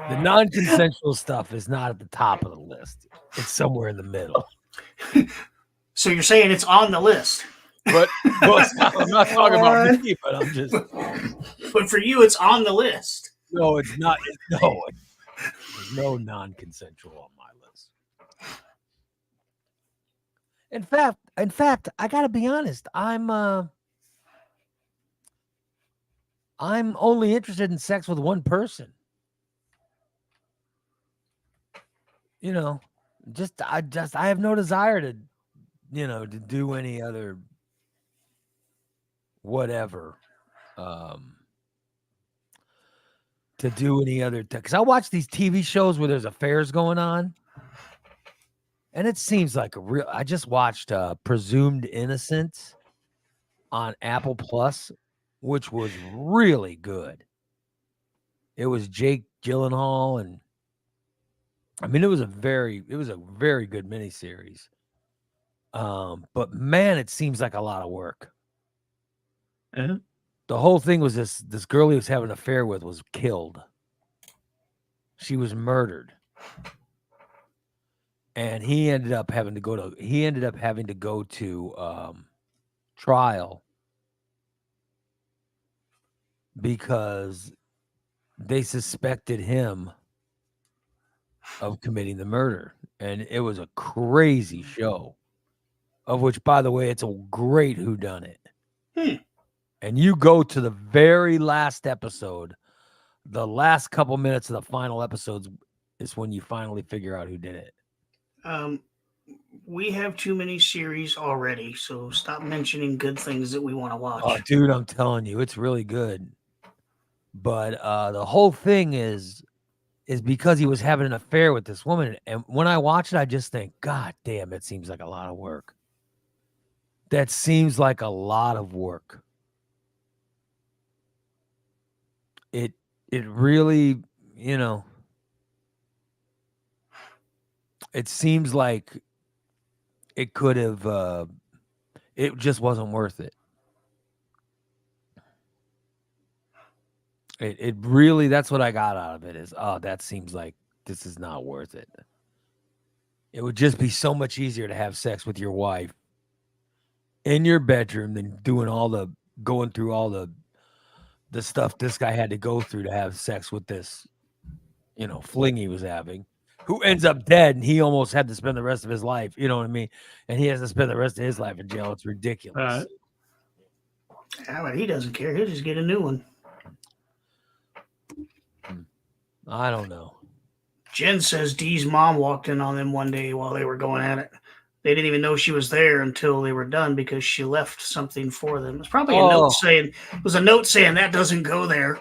The non-consensual stuff is not at the top of the list. It's somewhere in the middle. So you're saying it's on the list. But I'm not talking about me, but I'm just. But for you, it's on the list. No, it's not. There's no non-consensual on my list. In fact, I gotta be honest. I'm only interested in sex with one person. I have no desire to, to do any other whatever. To do any other, because I watch these TV shows where there's affairs going on. And it seems like a real. I just watched Presumed Innocent on Apple Plus, which was really good. It was Jake Gyllenhaal, and I mean, it was a very good miniseries. But man, it seems like a lot of work. Yeah. The whole thing was this girl he was having an affair with was killed. She was murdered. And he ended up having to go to trial because they suspected him of committing the murder. And it was a crazy show, of which, by the way, it's a great whodunit. And you go to the very last episode, the last couple minutes of the final episodes is when you finally figure out who did it. We have too many series already, so stop mentioning good things that we want to watch. Oh, dude, I'm telling you, it's really good. But the whole thing is because he was having an affair with this woman. And when I watch it, I just think, God damn, it seems like a lot of work. That seems like a lot of work. It really, it seems like it could have, it just wasn't worth it. It really, that's what I got out of it is, oh, that seems like this is not worth it. It would just be so much easier to have sex with your wife in your bedroom than going through all the stuff this guy had to go through to have sex with this, fling he was having, who ends up dead, and he almost had to spend the rest of his life, you know what I mean? And he has to spend the rest of his life in jail. It's ridiculous. Yeah, but he doesn't care. He'll just get a new one. I don't know. Jen says Dee's mom walked in on them one day while they were going at it. They didn't even know she was there until they were done because she left something for them. It was probably a note saying that doesn't go there.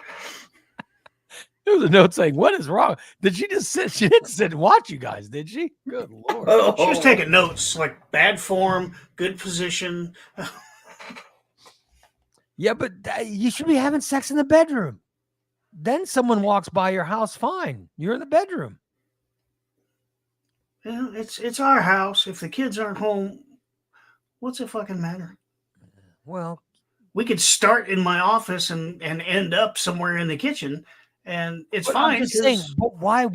There was a note saying, "What is wrong?" Did she just sit? She didn't sit and watch you guys, did she? Good Lord. She was taking notes, like bad form, good position. Yeah, but you should be having sex in the bedroom. Then someone walks by your house, fine. You're in the bedroom. Yeah, it's our house. If the kids aren't home, what's it fucking matter? Well, we could start in my office and end up somewhere in the kitchen, and it's fine. I'm just saying, but why?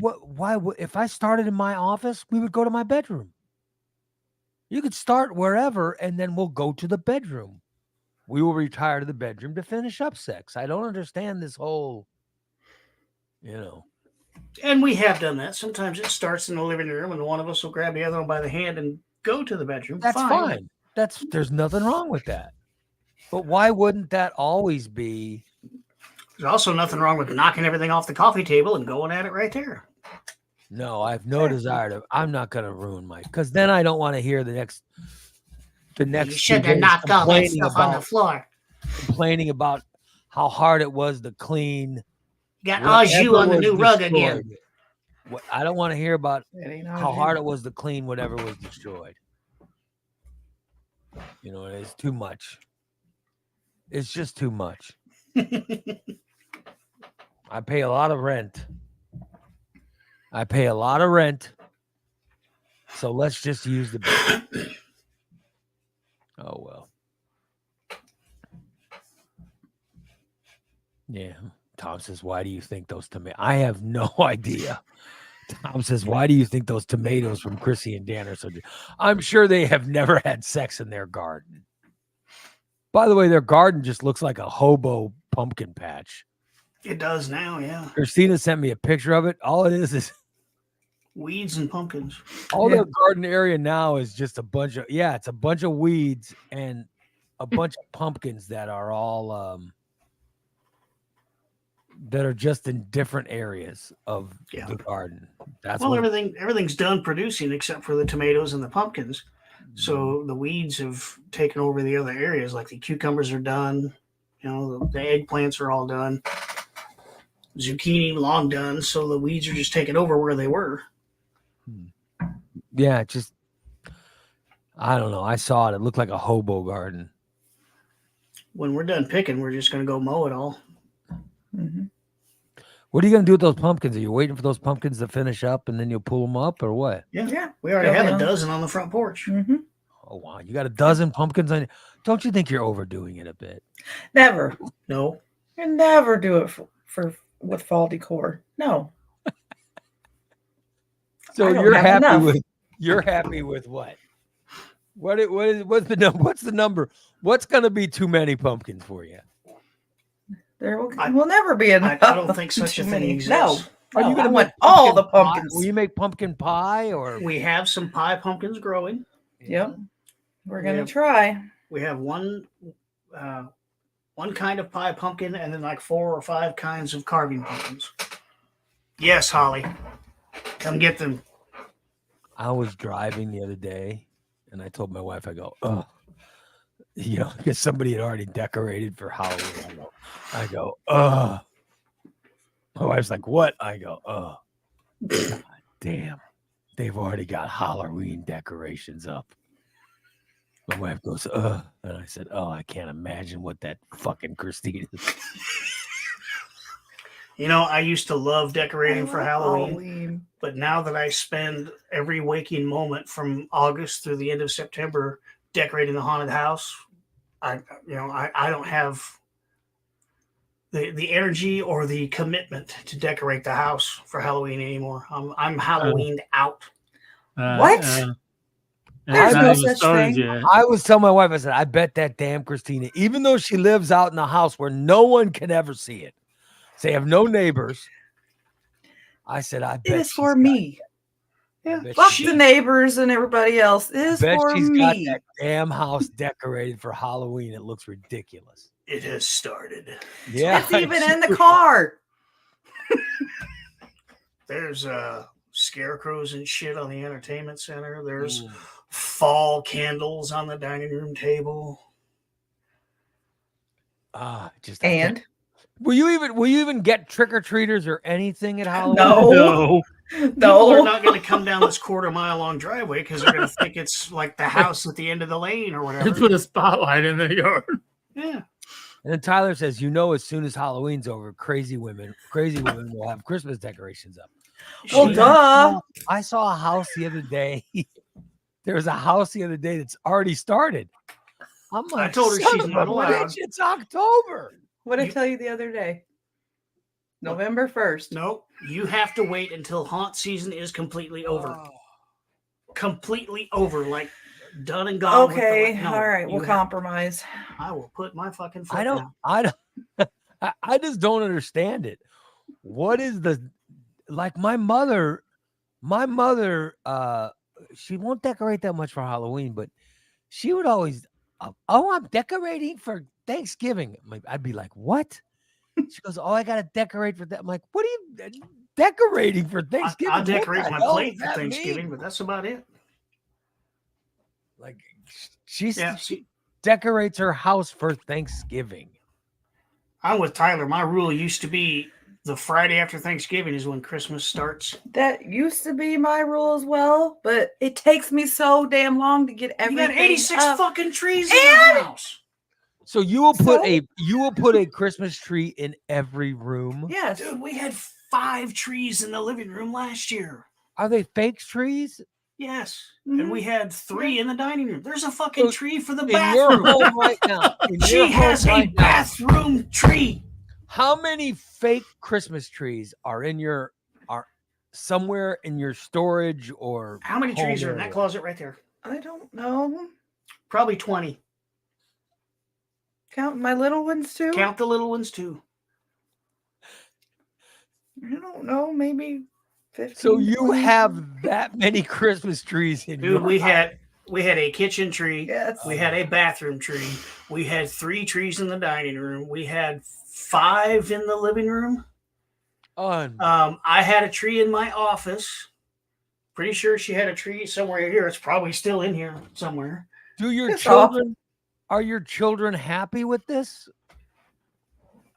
If I started in my office, we would go to my bedroom. You could start wherever, and then we'll go to the bedroom. We will retire to the bedroom to finish up sex. I don't understand this whole, And we have done that. Sometimes it starts in the living room, and one of us will grab the other one by the hand and go to the bedroom. That's fine. There's nothing wrong with that. But why wouldn't that always be? There's also nothing wrong with knocking everything off the coffee table and going at it right there. No, I have no desire to. I'm not going to ruin because then I don't want to hear the next. You should have knocked all that stuff on the floor. Complaining about how hard it was to clean. You got au jus on the new rug again. I don't want to hear about how hard it was to clean whatever was destroyed. It's too much. It's just too much. I pay a lot of rent. So let's just use the bed. Oh, well. Yeah. Tom says, why do you think those tomatoes? I have no idea. Tom says, why do you think those tomatoes from Chrissy and Dan are so good? I'm sure they have never had sex in their garden. By the way, their garden just looks like a hobo pumpkin patch. It does now, yeah. Christina sent me a picture of it. All it is weeds and pumpkins. All their garden area now is just a bunch of, it's a bunch of weeds and a bunch of pumpkins that are all that are just in different areas of the garden. That's everything's done producing except for the tomatoes and the pumpkins. So the weeds have taken over the other areas, like the cucumbers are done, the eggplants are all done, zucchini long done. So the weeds are just taking over where they were. Yeah, just I don't know. I saw it. It looked like a hobo garden. When we're done picking, we're just going to go mow it all. Mm-hmm. What are you going to do with those pumpkins? Are you waiting for those pumpkins to finish up and then you'll pull them up or what? Yeah. We already have a dozen on the front porch. Mm-hmm. Oh, wow. You got a dozen pumpkins on you. Don't you think you're overdoing it a bit? Never. No. You never do it for with fall decor. No. So I don't you're have happy enough. with what? What's the number? What's going to be too many pumpkins for you? There will never be enough. I don't think such a thing exists. No. Are you I going to want all the pumpkins? Will you make pumpkin pie or? We have some pie pumpkins growing. Yep. We're going to try. We have one kind of pie pumpkin and then like 4 or 5 kinds of carving pumpkins. Yes, Holly. Come get them. I was driving the other day and I told my wife, I go, oh, because somebody had already decorated for Halloween. I go, oh. My wife's like, what? I go, oh, God damn. They've already got Halloween decorations up. My wife goes, and I said, oh, I can't imagine what that fucking Christine is. I used to love decorating for Halloween, but now that I spend every waking moment from August through the end of September decorating the haunted house, I don't have the energy or the commitment to decorate the house for Halloween anymore. I'm Halloweened out. What? There's no such thing. Yet. I was telling my wife, I said, I bet that damn Christina, even though she lives out in the house where no one can ever see it, they have no neighbors. I said, I bet it is for me. Yeah, fuck the neighbors and everybody else. It is for she's me. Got that damn house decorated for Halloween. It looks ridiculous. It has started. Yeah, it's even in the car. There's scarecrows and shit on the entertainment center. There's fall candles on the dining room table. Will you even get trick-or-treaters or anything at Halloween? No. People are not going to come down this quarter-mile long driveway because they're going to think it's like the house at the end of the lane or whatever. Just put a spotlight in the yard. Yeah. And then Tyler says, as soon as Halloween's over, crazy women will have Christmas decorations up. Well, duh. I saw a house the other day. There was a house the other day that's already started. I'm like, I told her she's not allowed. It's October. What did I tell you the other day? November 1st. Nope. You have to wait until haunt season is completely over. Completely over. Like done and gone. Okay. All right. We'll compromise. I will put my fucking foot down. I just don't understand it. What is my mother, she won't decorate that much for Halloween, but she would always, I'm decorating for Thanksgiving. I'd be like, what? She goes, I got to decorate for that. I'm like, what are you decorating for Thanksgiving? I'll decorate my plate for Thanksgiving, but that's about it. Like, she decorates her house for Thanksgiving. I'm with Tyler. My rule used to be the Friday after Thanksgiving is when Christmas starts. That used to be my rule as well, but it takes me so damn long to get everything. You got 86 fucking trees in your house. So you will put a Christmas tree in every room? Yes. Dude, we had 5 trees in the living room last year. Are they fake trees? Yes. Mm-hmm. And we had 3 in the dining room. There's a fucking tree for the in bathroom. Your home right now. She has a bathroom tree. How many fake Christmas trees are somewhere in your storage or how many trees are in that closet right there? I don't know. Probably 20. Count my little ones too? Count the little ones too. I don't know, maybe 15. So you 20. have that many Christmas trees in Dude, we had a kitchen tree. Yes. We had a bathroom tree. We had 3 trees in the dining room. We had 5 in the living room. I had a tree in my office. Pretty sure she had a tree somewhere here. It's probably still in here somewhere. Are your children happy with this?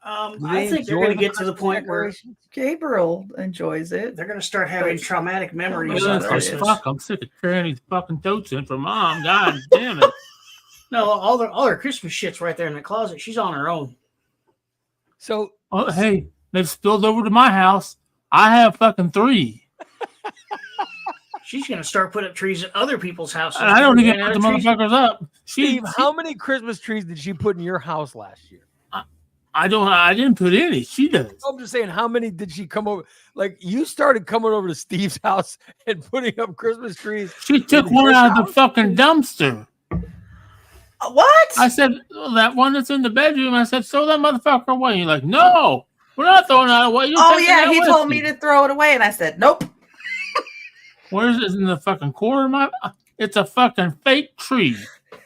I think they're going to get to the point where Gabriel enjoys it. they're going to start having traumatic memories Yeah, of Christmas. Fuck, I'm sick of carrying these fucking totes in for mom. God damn it. No, all her Christmas shit's right there in the closet. She's on her own. So, oh, hey, they've spilled over to my house. I have fucking 3. She's going to start putting up trees at other people's houses. And I don't even put the trees. motherfuckers up. Steve, how many Christmas trees did she put in your house last year? I didn't put any. She does. I'm just saying, how many did she come over? Like, you started coming over to Steve's house and putting up Christmas trees. She took one out of the fucking dumpster. What? I said, well, that one that's in the bedroom. I said, throw that motherfucker away. You're like, no, we're not throwing that away. He told me to throw it away, and I said, nope. Where's it in the fucking corner of my? It's a fucking fake tree.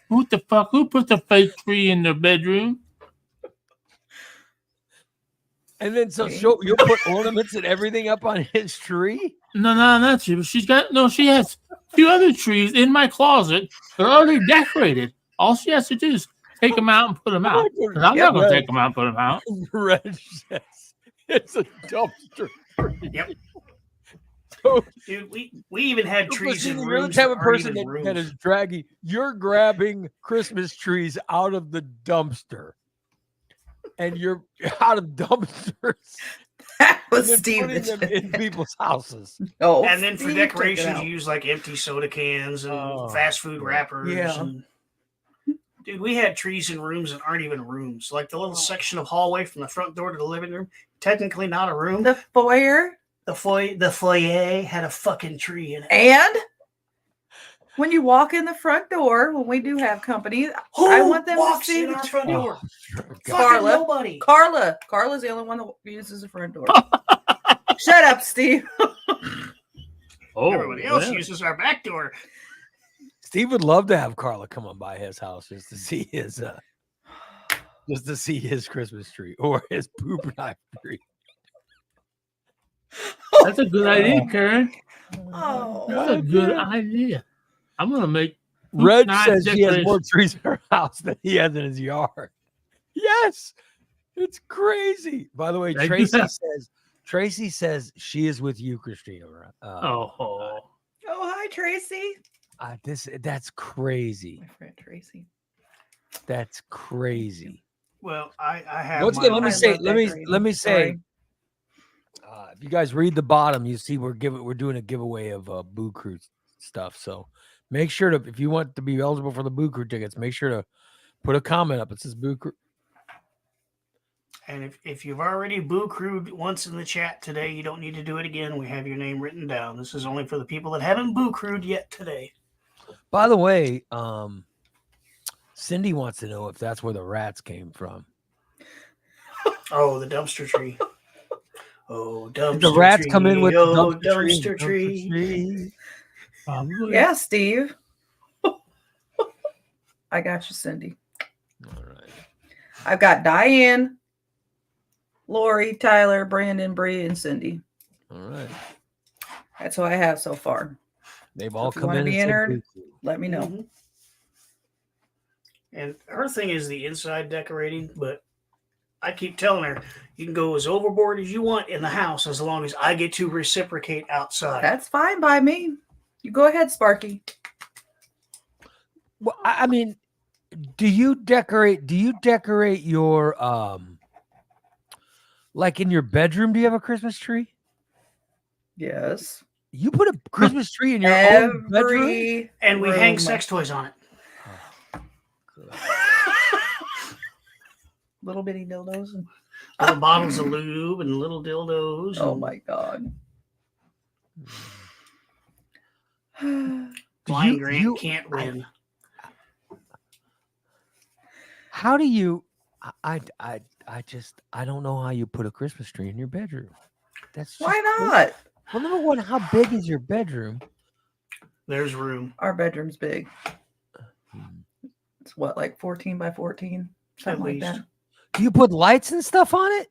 Who the fuck? Who put the fake tree in their bedroom? And then you'll put ornaments and everything up on his tree? No, that's you. She has 2 other trees in my closet. They're already decorated. All she has to do is take them out and put them out. Because I'm not going to take them out and put them out. Reg says it's a dumpster tree. Yep. So, dude, we even had trees in you're rooms. the type of person that is dragging. You're grabbing Christmas trees out of the dumpster. And you're out of dumpsters. That was and Steve. putting them in people's houses. Oh, and then for Steve decorations, you use like empty soda cans and fast food wrappers. Yeah. And, dude, we had trees in rooms that aren't even rooms. Like the little section of hallway from the front door to the living room, technically not a room. The foyer. The foyer had a fucking tree in it. And when you walk in the front door, when we do have company, I want them to see in our front door. Carla. Nobody. Carla's the only one that uses the front door. Shut up, Steve. Everybody else uses our back door. Steve would love to have Carla come on by his house just to see his Christmas tree or his poop knife tree. That's a good idea, Karen. Oh, that's a good idea. I'm gonna make. Reg says he has more trees in her house than he has in his yard. Yes, it's crazy. By the way, Tracy says she is with you, Christina. Oh, hi, Tracy. That's crazy. My friend Tracy. That's crazy. Well, I have. Once again, let me say. If you guys read the bottom, you see we're doing a giveaway of Boo Crew stuff. So make sure to, if you want to be eligible for the Boo Crew tickets, make sure to put a comment up. It says Boo Crew. And if you've already Boo Crewed once in the chat today, you don't need to do it again. We have your name written down. This is only for the people that haven't Boo Crewed yet today. By the way, Cindy wants to know if that's where the rats came from. Oh, the dumpster tree. Oh, dumpster the rats tree. come in with the dumpster tree. Yeah, Steve. I got you, Cindy. All right. I've got Diane, Lori, Tyler, Brandon, Bree, and Cindy. All right. That's who I have so far. They've all if come in and be entered. Let me know. Mm-hmm. And her thing is the inside decorating, but I keep telling her you can go as overboard as you want in the house as long as I get to reciprocate outside. That's fine by me. You go ahead, Sparky. Well, I mean, do you decorate your like in your bedroom? Do you have a Christmas tree? Yes. You put a Christmas tree in your own bedroom? And we hang sex toys on it. Little bitty dildos and little bottles of lube and little dildos. Oh my God. Blind Grant can't win. How do you I don't know how you put a Christmas tree in your bedroom. That's why not? Well, number one, how big is your bedroom? There's room. Our bedroom's big. It's what, like 14 by 14? Something like that. Do you put lights and stuff on it?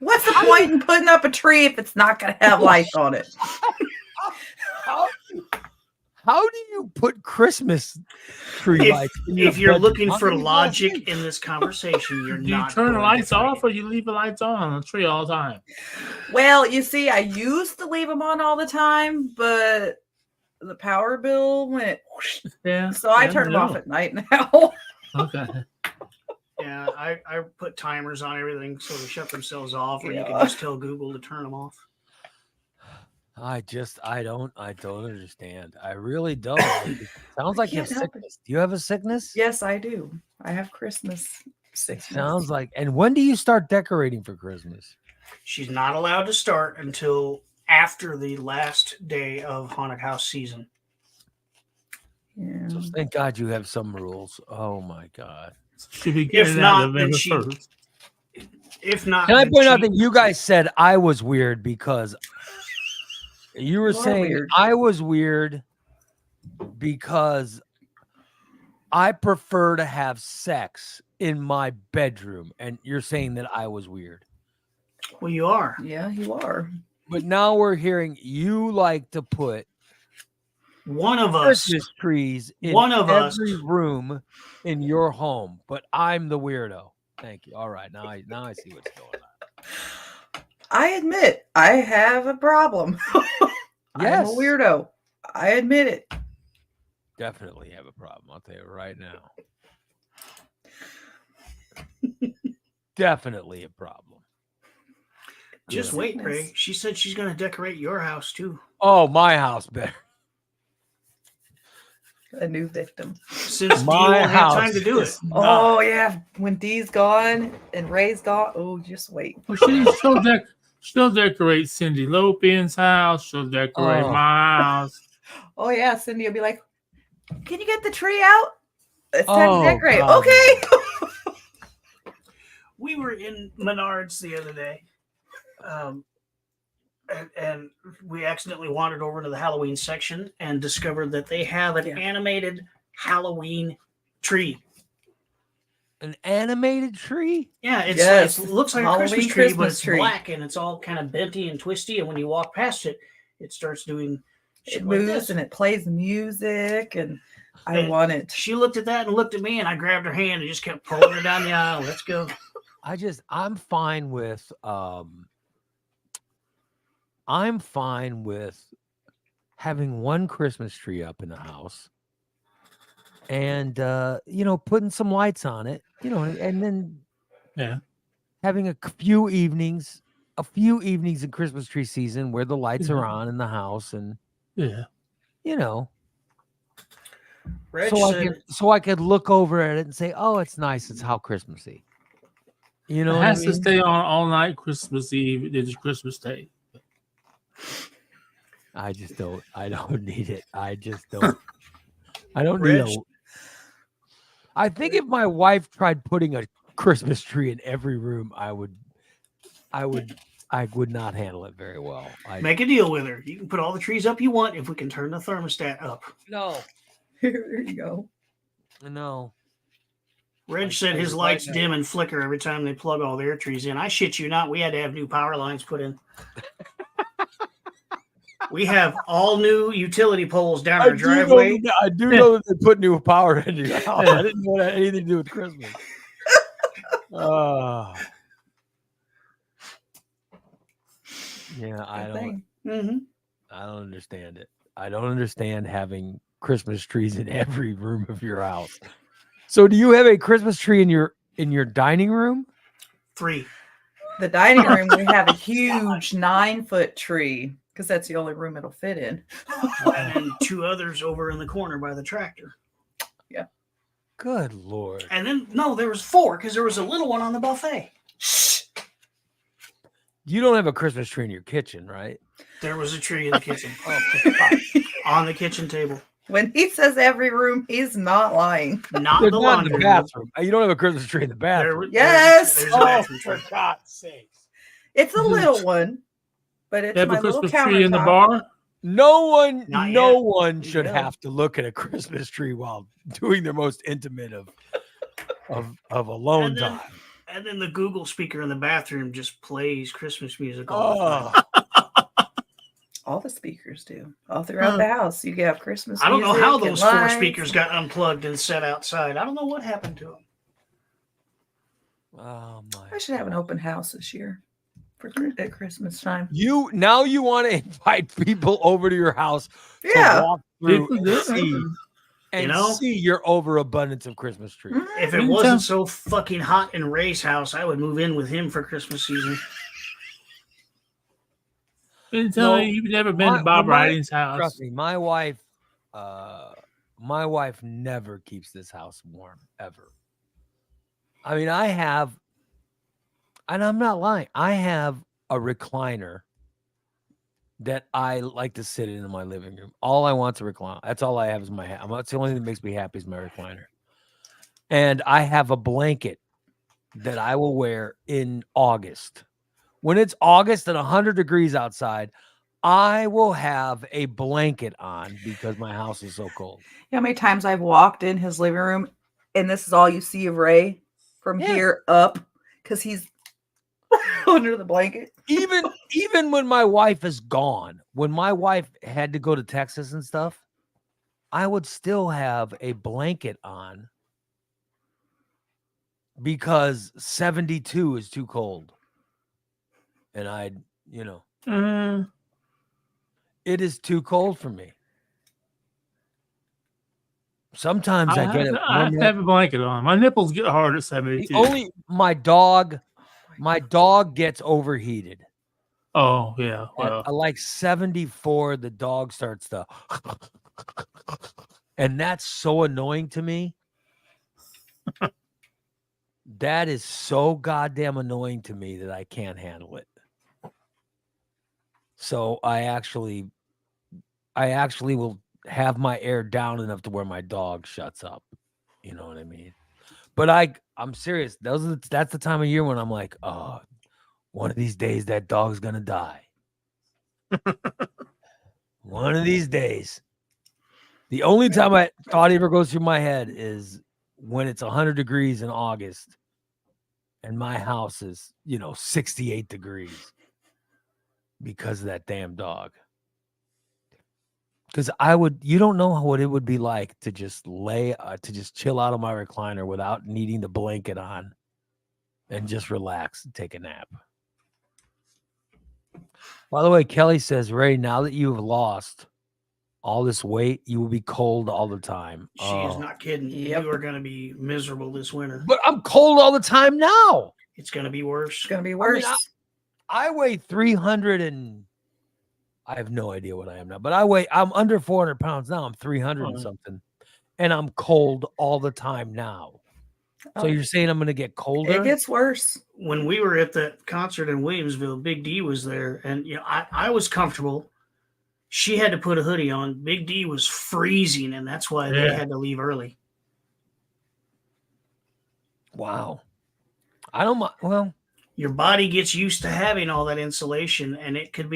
What's the point in putting up a tree if it's not going to have lights on it? How do you put Christmas tree lights? If you're looking for How do you logic in this conversation, you're Do you not. turn the going lights to off or you leave the lights on the tree all the time? Well, you see, I used to leave them on all the time, but the power bill went. Whoosh, Yeah. so I turn them off at night now. Okay. Yeah, I put timers on everything so they shut themselves off, or you can Yeah. just tell Google to turn them off. I don't understand. I really don't. It sounds like you have can't help it. sickness. Do you have a sickness? Yes, I do. I have Christmas It sickness. sounds like. And when do you start decorating for Christmas? She's not allowed to start until after the last day of haunted house season. Yeah. So thank God you have some rules. Oh my God. Should be If getting not, out then November she- 1st. If not, Can I then point out she- that you guys said I was weird because you were You are saying weird. I was weird because I prefer to have sex in my bedroom, and you're saying that I was weird. Well, you are. Yeah, you are. But now we're hearing you like to put One of us. Christmas trees in One of us. every room in your home, but I'm the weirdo. Thank you. All right, now I see what's going on. I admit I have a problem. Yes. I'm a weirdo. I admit it. Definitely have a problem. I'll tell you right now. Definitely a problem. Just Yeah. wait, Ray. She said she's going to decorate your house too. Oh, my house better. A new victim. Since Dee My won't have time house to do it. is Oh yeah, when Dee's gone and Ray's gone. Oh, just wait. Well, she'll decorate Cindy Lopian's house. She'll decorate Oh. my house. Oh yeah, Cindy will be like, "Can you get the tree out? It's time Oh, to decorate." God. Okay. We were in Menards the other day, and we accidentally wandered over to the Halloween section and discovered that they have an animated Halloween tree. An animated tree? Yeah, it's Yes, it looks like Halloween a Christmas tree, but Christmas it's tree. black and it's all kind of benty and twisty. And when you walk past it, it starts doing shit It like moves this. and it plays music, and I And want it. She looked at that and looked at me, and I grabbed her hand and just kept pulling her down the aisle. Let's go. I'm fine with having one Christmas tree up in the house and putting some lights on it, and then having a few evenings in Christmas tree season where the lights are on in the house, and Reg said, so I could look over at it and say, oh, it's nice, it's how Christmassy. You know It what has I to mean? stay on all night Christmas Eve. It is Christmas Day. I don't need it. I don't need Reg- it. I think if my wife tried putting a Christmas tree in every room, I would not handle it very well. make a deal with her. You can put all the trees up you want if we can turn the thermostat up. No. There you go. No. Reg said his lights dim and flicker every time they plug all their trees in. I shit you not. We had to have new power lines put in. We have all new utility poles down our driveway. I do know that they put new power into your house. I didn't know that had anything to do with Christmas. Yeah, I don't understand it. I don't understand having Christmas trees in every room of your house. So, do you have a Christmas tree in your dining room? 3. The dining room, we have a huge 9-foot tree because that's the only room it'll fit in. And then 2 others over in the corner by the tractor. Yeah. Good Lord. And then, no, there was 4 because there was a little one on the buffet. Shh. You don't have a Christmas tree in your kitchen, right? There was a tree in the kitchen. Oh, On the kitchen table. When he says every room, he's not lying. Not There's the not in laundry the bathroom. You don't have a Christmas tree in the bathroom. Yes. There's a bathroom tree. God's sakes. It's a little one, but it's They have my a little Christmas tree in the countertop. bar. No Not yet. one should Yeah. have to look at a Christmas tree while doing their most intimate of alone And then- time. And then the Google speaker in the bathroom just plays Christmas music all the time. Oh, All the speakers do. All throughout the house. You have Christmas I don't know music how and those 4 lights. speakers got unplugged and set outside. I don't know what happened to them. Oh my! I should have an open house this year at Christmas time. You want to invite people over to your house Yeah. to walk through People and do. see, and see your overabundance of Christmas trees. If it wasn't so fucking hot in Ray's house, I would move in with him for Christmas season. No, you've never been to Bob Riding's house. Trust me, my wife never keeps this house warm ever. I mean, I have, and I'm not lying, I have a recliner that I like to sit in my living room. All I want to recline. That's all I have is my hat. That's the only thing that makes me happy is my recliner. And I have a blanket that I will wear in August. When it's August and 100 degrees outside, I will have a blanket on because my house is so cold. You know how many times I've walked in his living room and this is all you see of Ray from here up because he's under the blanket. Even when my wife is gone, when my wife had to go to Texas and stuff, I would still have a blanket on because 72 is too cold. And it is too cold for me. Sometimes I get it. I have to have a blanket on. My nipples get hard at 72. My dog gets overheated. Oh, yeah. Well, at like 74, the dog starts to, and that's so annoying to me. That is so goddamn annoying to me that I can't handle it. So I actually will have my air down enough to where my dog shuts up. You know what I mean? But I'm serious. That's the time of year when I'm like, oh, one of these days that dog's gonna die. One of these days. The only time I thought ever goes through my head is when it's 100 degrees in August and my house is, 68 degrees because of that damn dog. Because you don't know what it would be like to just to just chill out on my recliner without needing the blanket on and just relax and take a nap. By the way, Kelly says, Ray, now that you have lost all this weight, you will be cold all the time. She is not kidding. Yep. You are going to be miserable this winter. But I'm cold all the time now. It's going to be worse. It's going to be worse. I weigh 300 and I have no idea what I am now, but I'm under 400 pounds now. I'm 300 and something, and I'm cold all the time now. So you're saying I'm going to get colder? It gets worse. When we were at that concert in Williamsville, Big D was there, and I was comfortable. She had to put a hoodie on. Big D was freezing, and that's why they had to leave early. Wow. I don't mind. Well, your body gets used to having all that insulation, and it could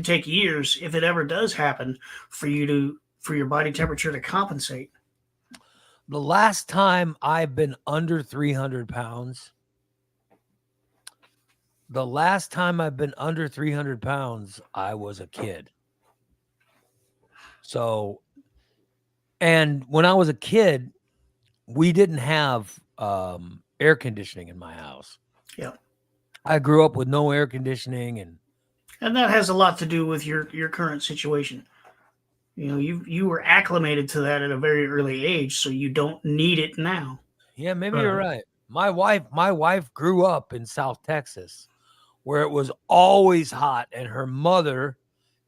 take years, if it ever does happen, for your body temperature to compensate. The last time I've been under 300 pounds, I was a kid. So, and when I was a kid, we didn't have air conditioning in my house. Yeah. I grew up with no air conditioning, and that has a lot to do with your current situation. You were acclimated to that at a very early age, so you don't need it now. Yeah, maybe you're right. My wife grew up in South Texas, where it was always hot, and her mother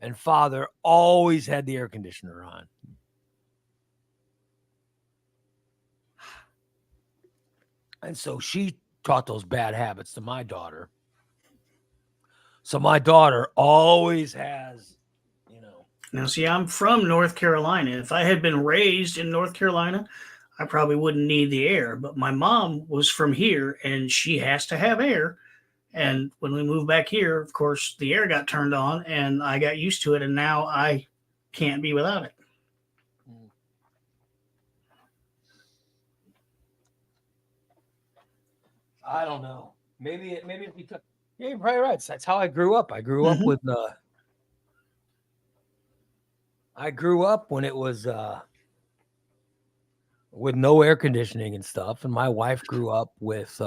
and father always had the air conditioner on. And so she taught those bad habits to my daughter. So my daughter always has, Now, see, I'm from North Carolina. If I had been raised in North Carolina, I probably wouldn't need the air. But my mom was from here, and she has to have air. And when we moved back here, of course, the air got turned on, and I got used to it, and now I can't be without it. I don't know. Maybe it's because you're probably right. That's how I grew up. I grew up with I grew up when it was with no air conditioning and stuff, and my wife grew up with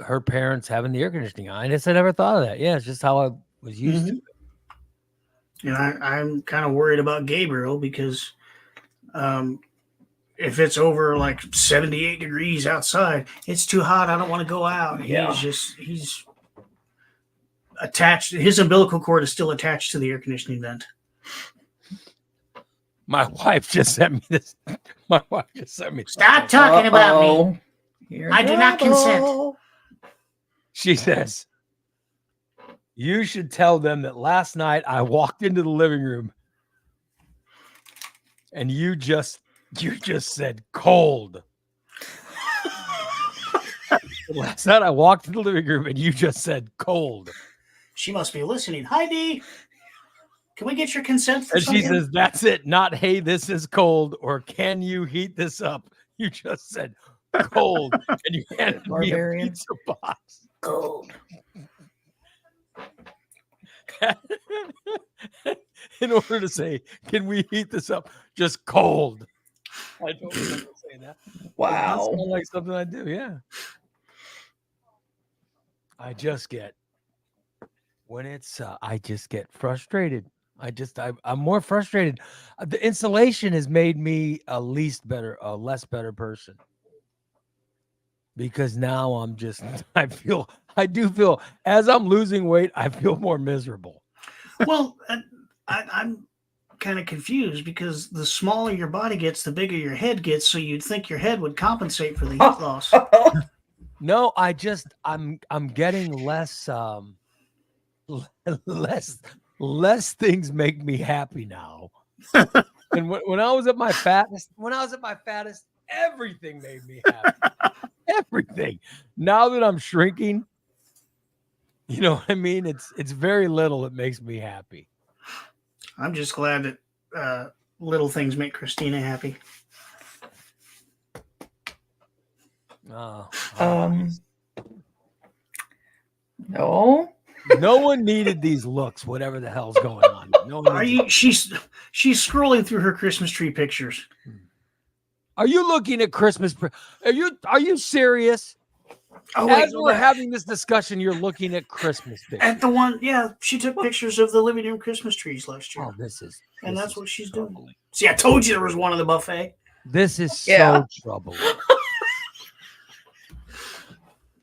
her parents having the air conditioning on. I guess I never thought of that. Yeah, it's just how I was used to it. And I'm kind of worried about Gabriel because if it's over like 78 degrees outside, it's too hot. I don't want to go out. Yeah. He's attached. His umbilical cord is still attached to the air conditioning vent. My wife just sent me this. Stop talking about me. You're I do not consent. trouble. She says, "You should tell them that last night I walked into the living room and you just said cold." Last night I walked into the living room and you just said cold. She must be listening. Hi, Dee. Can we get your consent for And she something? says, "That's it. Not, hey, this is cold, or can you heat this up?" You just said cold, and you handed me a Barbarian. pizza box. Cold. In order to say, "Can we heat this up?" Just cold. I don't remember saying that. Wow. That sounds like something I do. Yeah. I just get frustrated. I'm more frustrated. The insulation has made me a less better person. Because now I do feel as I'm losing weight, I feel more miserable. Well, I'm kind of confused because the smaller your body gets, the bigger your head gets. So you'd think your head would compensate for the heat loss. No, I'm getting less less things make me happy now. And when I was at my fattest, everything made me happy. Everything. Now that I'm shrinking, you know what I mean? It's very little that makes me happy. I'm just glad that little things make Christina happy. No. No one needed these looks, whatever the hell's going on. No one She's scrolling through her Christmas tree pictures. Are you looking at Christmas? Are you serious? Oh, As we're having this discussion, you're looking at Christmas pictures. At the one, yeah, she took pictures of the living room Christmas trees last year. Oh, that's what she's troubling. doing. See, I told you there was one in the buffet. This is so troubling.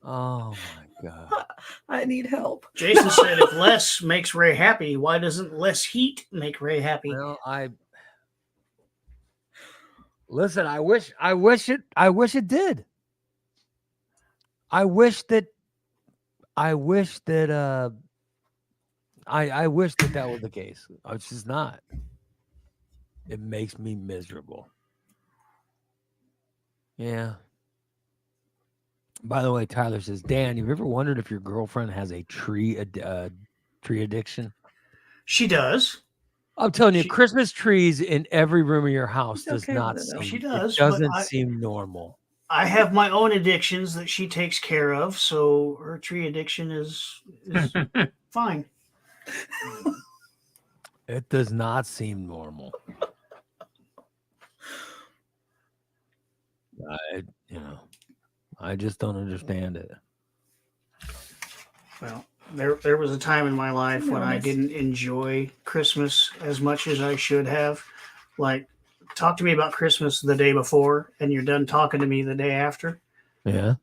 Oh my God. I need help. Jason said if less makes Ray happy, why doesn't less heat make Ray happy? Well, listen, I wish it did. I wish that was the case. It's just not. It makes me miserable. Yeah. By the way, Tyler says, Dan, have you ever wondered if your girlfriend has a tree addiction? She does. I'm telling you, Christmas trees in every room of your house doesn't seem normal. I have my own addictions that she takes care of, so her tree addiction is fine. It does not seem normal. I just don't understand it. Well, there was a time in my life when I didn't enjoy Christmas as much as I should have. Like, talk to me about Christmas the day before, and you're done talking to me the day after. Yeah.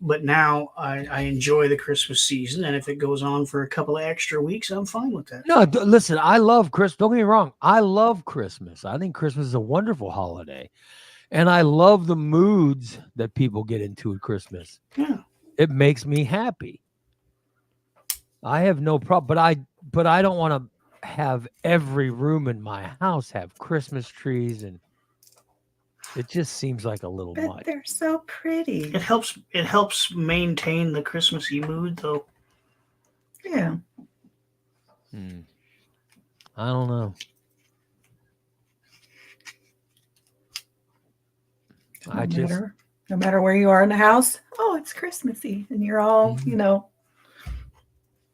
But now I enjoy the Christmas season, and if it goes on for a couple of extra weeks, I'm fine with that. No, listen, I love Christmas. Don't get me wrong. I love Christmas. I think Christmas is a wonderful holiday. And I love the moods that people get into at Christmas. Yeah. It makes me happy. I have no problem, but I don't want to have every room in my house have Christmas trees, and it just seems like a little much. They're so pretty. It helps maintain the Christmassy mood, though. Yeah. I don't know. No matter where you are in the house, oh, it's Christmassy, and you're all,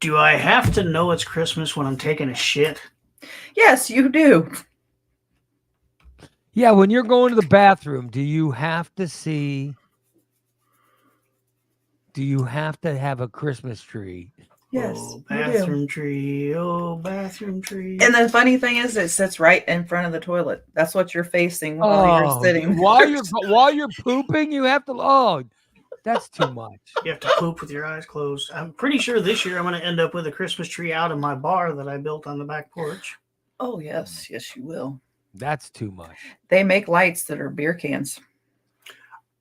Do I have to know it's Christmas when I'm taking a shit? Yes, you do. Yeah, when you're going to the bathroom, do you have to have a Christmas tree? Yes, Oh, you do. bathroom tree. Oh, bathroom tree. And the funny thing is, it sits right in front of the toilet. That's what you're facing while you're sitting. While you're pooping, you have to. Oh, that's too much. You have to poop with your eyes closed. I'm pretty sure this year I'm going to end up with a Christmas tree out in my bar that I built on the back porch. Oh, yes. Yes, you will. That's too much. They make lights that are beer cans.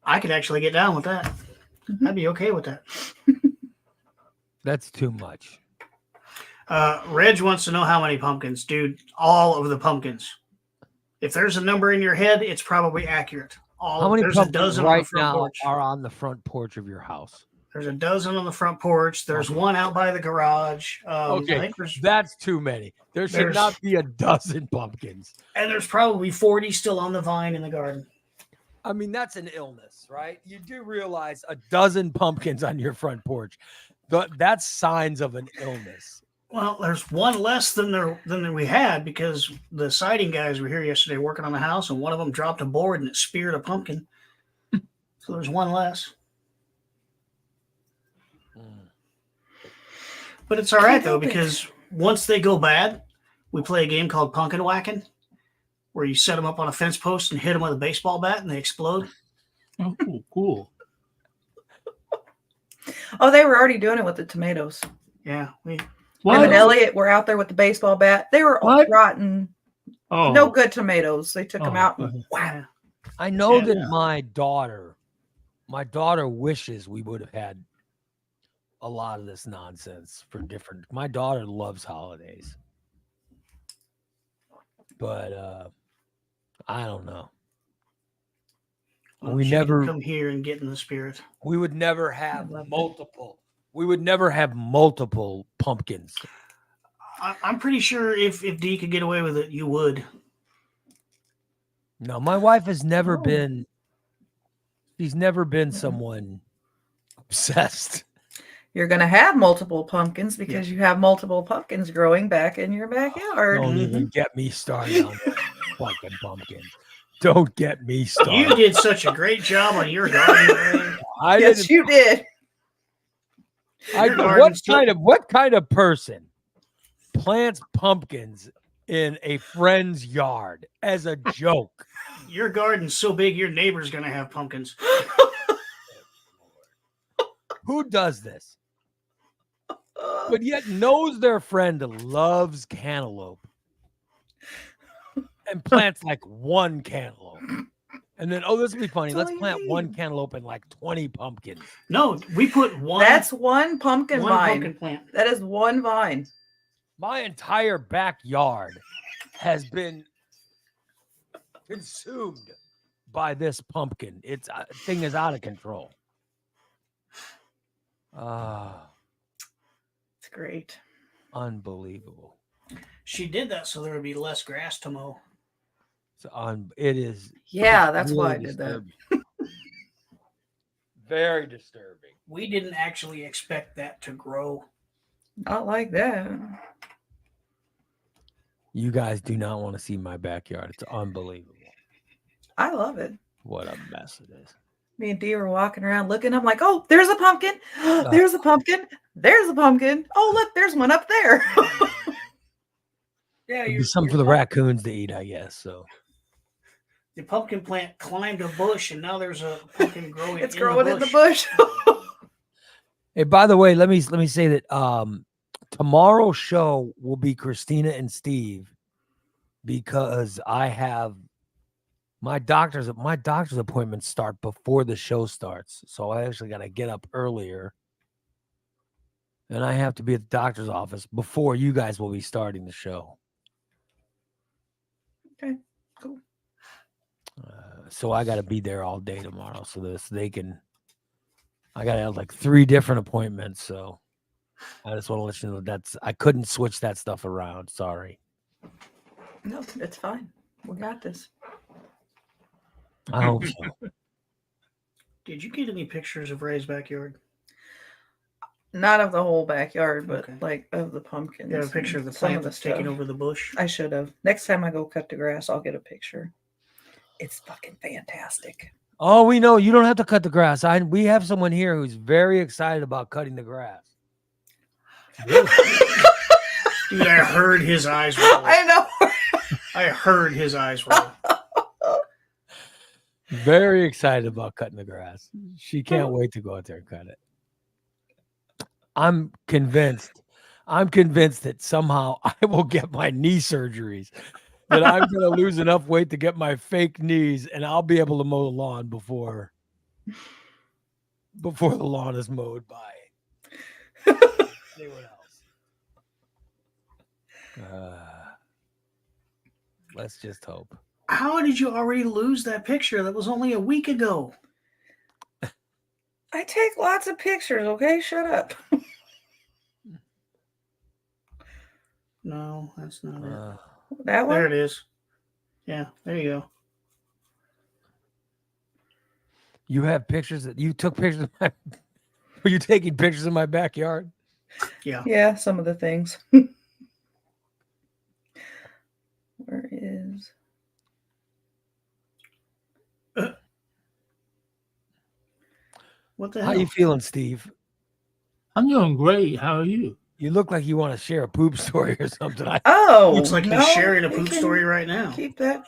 I could actually get down with that. Mhm. I'd be okay with that. That's too much. Reg wants to know how many pumpkins. Dude, all of the pumpkins. If there's a number in your head, it's probably accurate. How many there's a pumpkins dozen on the right front now porch. are on the front porch of your house? There's a dozen on the front porch. There's one out by the garage. Okay, I think that's too many. There should there's- not be a dozen pumpkins. and there's probably 40 still on the vine in the garden. I mean, that's an illness, right? You do realize a dozen pumpkins on your front porch. That's signs of an illness. Well, there's one less than we had because the siding guys were here yesterday working on the house, and one of them dropped a board and it speared a pumpkin. So there's one less. But it's all right though, because once they go bad, we play a game called pumpkin whacking, where you set them up on a fence post and hit them with a baseball bat and they explode. Oh, cool. Oh, they were already doing it with the tomatoes. Yeah, Him and Elliot were out there with the baseball bat. They were all What? rotten, Oh, no good tomatoes. They took them Oh, out go and ahead. wow. I know Yeah. that my daughter wishes we would have had a lot of this nonsense for different. My daughter loves holidays, but I don't know. Well, We she can never- come here and get in the spirit. We would never have love that. multiple. We would never have multiple pumpkins. I'm pretty sure if Dee could get away with it, you would. No, my wife has never Oh. been. She's never been someone obsessed. You're going to have multiple pumpkins because you have multiple pumpkins growing back in your backyard. Don't even get me started on fucking pumpkins. Don't get me started. You did such a great job on your garden. Ray. I Yes, didn't. you did. Your garden's What kind of person plants pumpkins in a friend's yard as a joke? Your garden's so big, your neighbor's gonna have pumpkins. Who does this? But yet knows their friend loves cantaloupe and plants like one cantaloupe. And then, oh, this will be funny. That's Let's all you plant one need. cantaloupe and like 20 pumpkins. No, we put one. That's one pumpkin one vine. pumpkin plant. That is one vine. My entire backyard has been consumed by this pumpkin. It's thing is out of control. It's great. Unbelievable. She did that so there would be less grass to mow. It is. Yeah, that's why I really did that. disturbing. Very disturbing. We didn't actually expect that to grow. Not like that. You guys do not want to see my backyard. It's unbelievable. I love it. What a mess it is. Me and Dee were walking around looking. I'm like, oh, there's a pumpkin. There's a pumpkin. There's a pumpkin. Oh, look, there's one up there. Yeah, It'd be something for the raccoons to eat, I guess. So The pumpkin plant climbed a bush, and now there's a pumpkin growing. It's in growing the in the bush. bush. hey, by the way, let me say that tomorrow's show will be Christina and Steve because I have my doctor's appointments start before the show starts. So I actually got to get up earlier. And I have to be at the doctor's office before you guys will be starting the show. Okay, cool. So I got to be there all day tomorrow so they can. I got to have like 3 different appointments. So I just want to let you know I couldn't switch that stuff around. Sorry. No, it's fine. We got this. I hope so. Did you get any pictures of Ray's backyard? Not of the whole backyard, but Okay. like of the pumpkins. You have a picture of the some plant the that's taking stuff. over the bush. I should have. Next time I go cut the grass, I'll get a picture. It's fucking fantastic. Oh, we know you don't have to cut the grass. We have someone here who's very excited about cutting the grass. Dude, I heard his eyes roll. I know. I heard his eyes roll. Very excited about cutting the grass. She can't wait to go out there and cut it. I'm convinced that somehow I will get my knee surgeries, that I'm going to lose enough weight to get my fake knees, and I'll be able to mow the lawn before the lawn is mowed by anyone else. Let's just hope. How did you already lose that picture? That was only a week ago. I take lots of pictures, okay? Shut up. No, that's not it. That one? There it is. Yeah, there you go. You have pictures that you took pictures of my. Were you taking pictures in my backyard? Yeah. Yeah, some of the things. Where is? What the How hell? you feeling, Steve? I'm doing great. How are you? You look like you want to share a poop story or something. Oh, Looks like no, he's sharing a we poop can story right now. Keep that.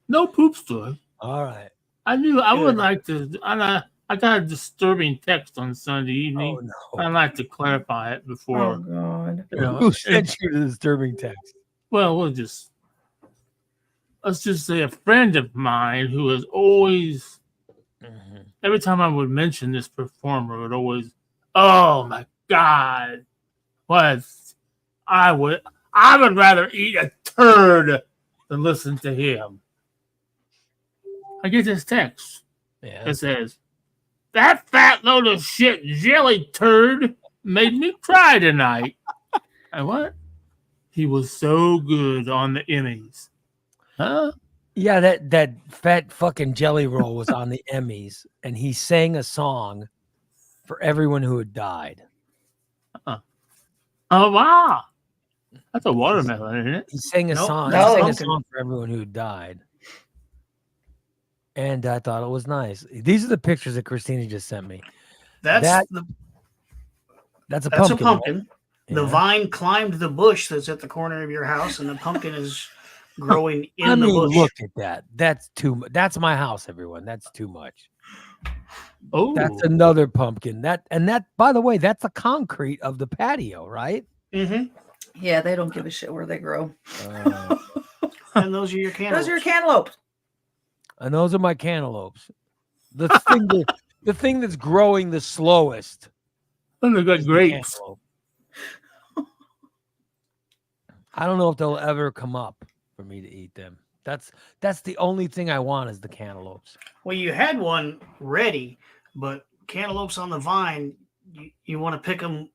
No poop story. All right. I would Good. like to. I got a disturbing text on Sunday evening. Oh I'd like to clarify it Oh before. God. You know, Who sent you the disturbing text? well, let's just say a friend of mine who has always, every time I would mention this performer, would always, oh my God, I would rather eat a turd than listen to him. I get this text. Yeah. It says, that fat load of shit jelly turd made me cry tonight. And what? He was so good on the Emmys. Huh? Yeah, that fat fucking jelly roll was on the Emmys, and he sang a song for everyone who had died. Oh, wow. That's a watermelon, isn't it? He sang a Nope. song. No. He sang a song for everyone who died. And I thought it was nice. These are the pictures that Christina just sent me. That's a a pumpkin. pumpkin. Right? The Yeah. vine climbed the bush that's at the corner of your house, and the pumpkin is growing in I the mean, bush. look at that. That's too much. That's my house, everyone. That's too much. Oh, That's another pumpkin. That, by the way, that's the concrete of the patio, right? Mm-hmm. Yeah, they don't give a shit where they grow. And those are your cantaloupes. Those are your cantaloupes. And those are my cantaloupes. The thing that's growing the slowest. and they got is the grapes. cantaloupe. I don't know if they'll ever come up for me to eat them. That's the only thing I want is the cantaloupes. Well, you had one ready, but cantaloupes on the vine, you want to pick them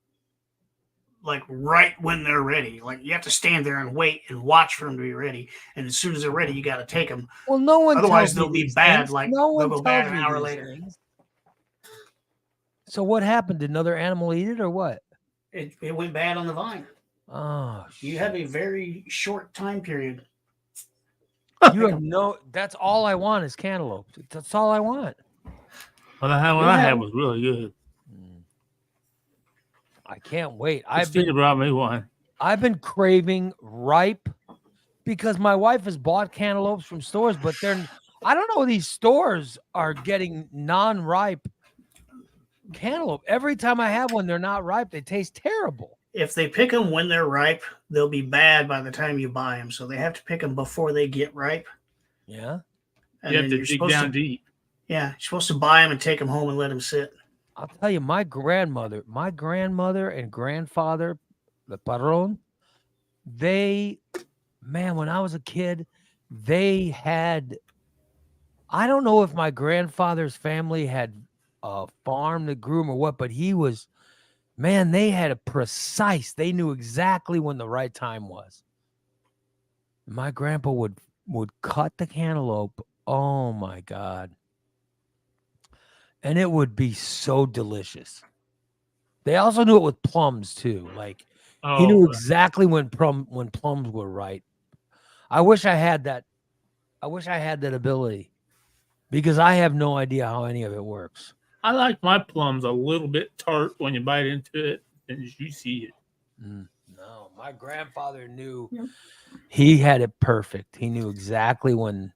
like right when they're ready. Like you have to stand there and wait and watch for them to be ready. And as soon as they're ready, you got to take them. Well, no one. Otherwise, tells me they'll be these bad. things. Like no one they'll go bad tells an me hour these later. things. So what happened? Did another animal eat it or what? It went bad on the vine. Oh, You have a very short time period. you have no. That's all I want is cantaloupe. That's all I want. Well, the one I had was really good. I can't wait. Christina brought me one. I've been craving ripe because my wife has bought cantaloupes from stores, but I don't know. These stores are getting non-ripe cantaloupe. Every time I have one, they're not ripe. They taste terrible. If they pick them when they're ripe, they'll be bad by the time you buy them. So they have to pick them before they get ripe. Yeah. And You have then to dig down deep. Yeah, you're supposed to buy them and take them home and let them sit. I'll tell you, my grandmother and grandfather, the Padron, when I was a kid, they had, I don't know if my grandfather's family had a farm that grew them or what, but they had they knew exactly when the right time was. My grandpa would cut the cantaloupe. Oh my God. And it would be so delicious. They also knew it with plums too. Like he knew exactly when plums were right. I wish I had that. I wish I had that ability because I have no idea how any of it works. I like my plums a little bit tart when you bite into it and you see it. No, my grandfather knew. Yep. He had it perfect. He knew exactly when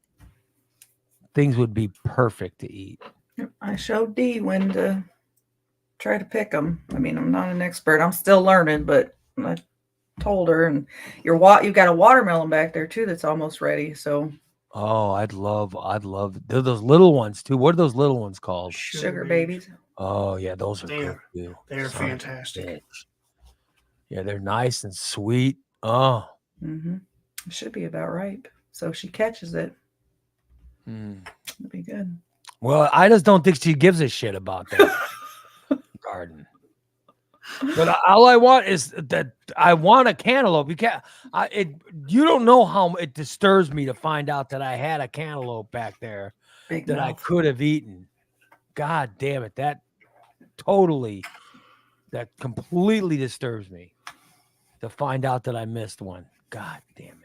things would be perfect to eat. I showed Dee when to try to pick them. I mean, I'm not an expert. I'm still learning, but I told her, and you've got a watermelon back there too that's almost ready. So Oh, I'd love those little ones too. What are those little ones called? Sugar babies. Oh yeah, those are good too. They're fantastic. Yeah, they're nice and sweet. Oh, It should be about ripe. So she catches it. It'll be good. Well, I just don't think she gives a shit about that garden. But all I want is that I want a cantaloupe. You don't know how it disturbs me to find out that I had a cantaloupe back there that I could have eaten. God damn it. That completely disturbs me to find out that I missed one. God damn it.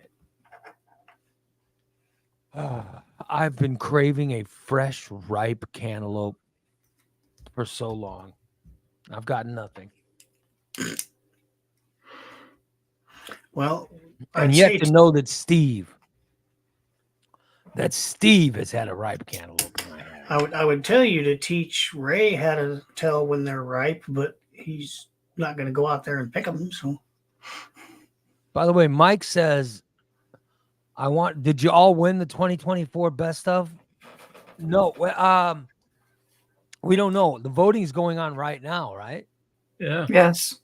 I've been craving a fresh, ripe cantaloupe for so long. I've got nothing. Well, and yet to know that Steve has had a ripe cantaloupe in my hand. I would tell you to teach Ray how to tell when they're ripe, but he's not going to go out there and pick them. So, by the way, Mike says, did you all win the 2024 best of? No, we don't know. The voting is going on right now, right? Yeah. Yes.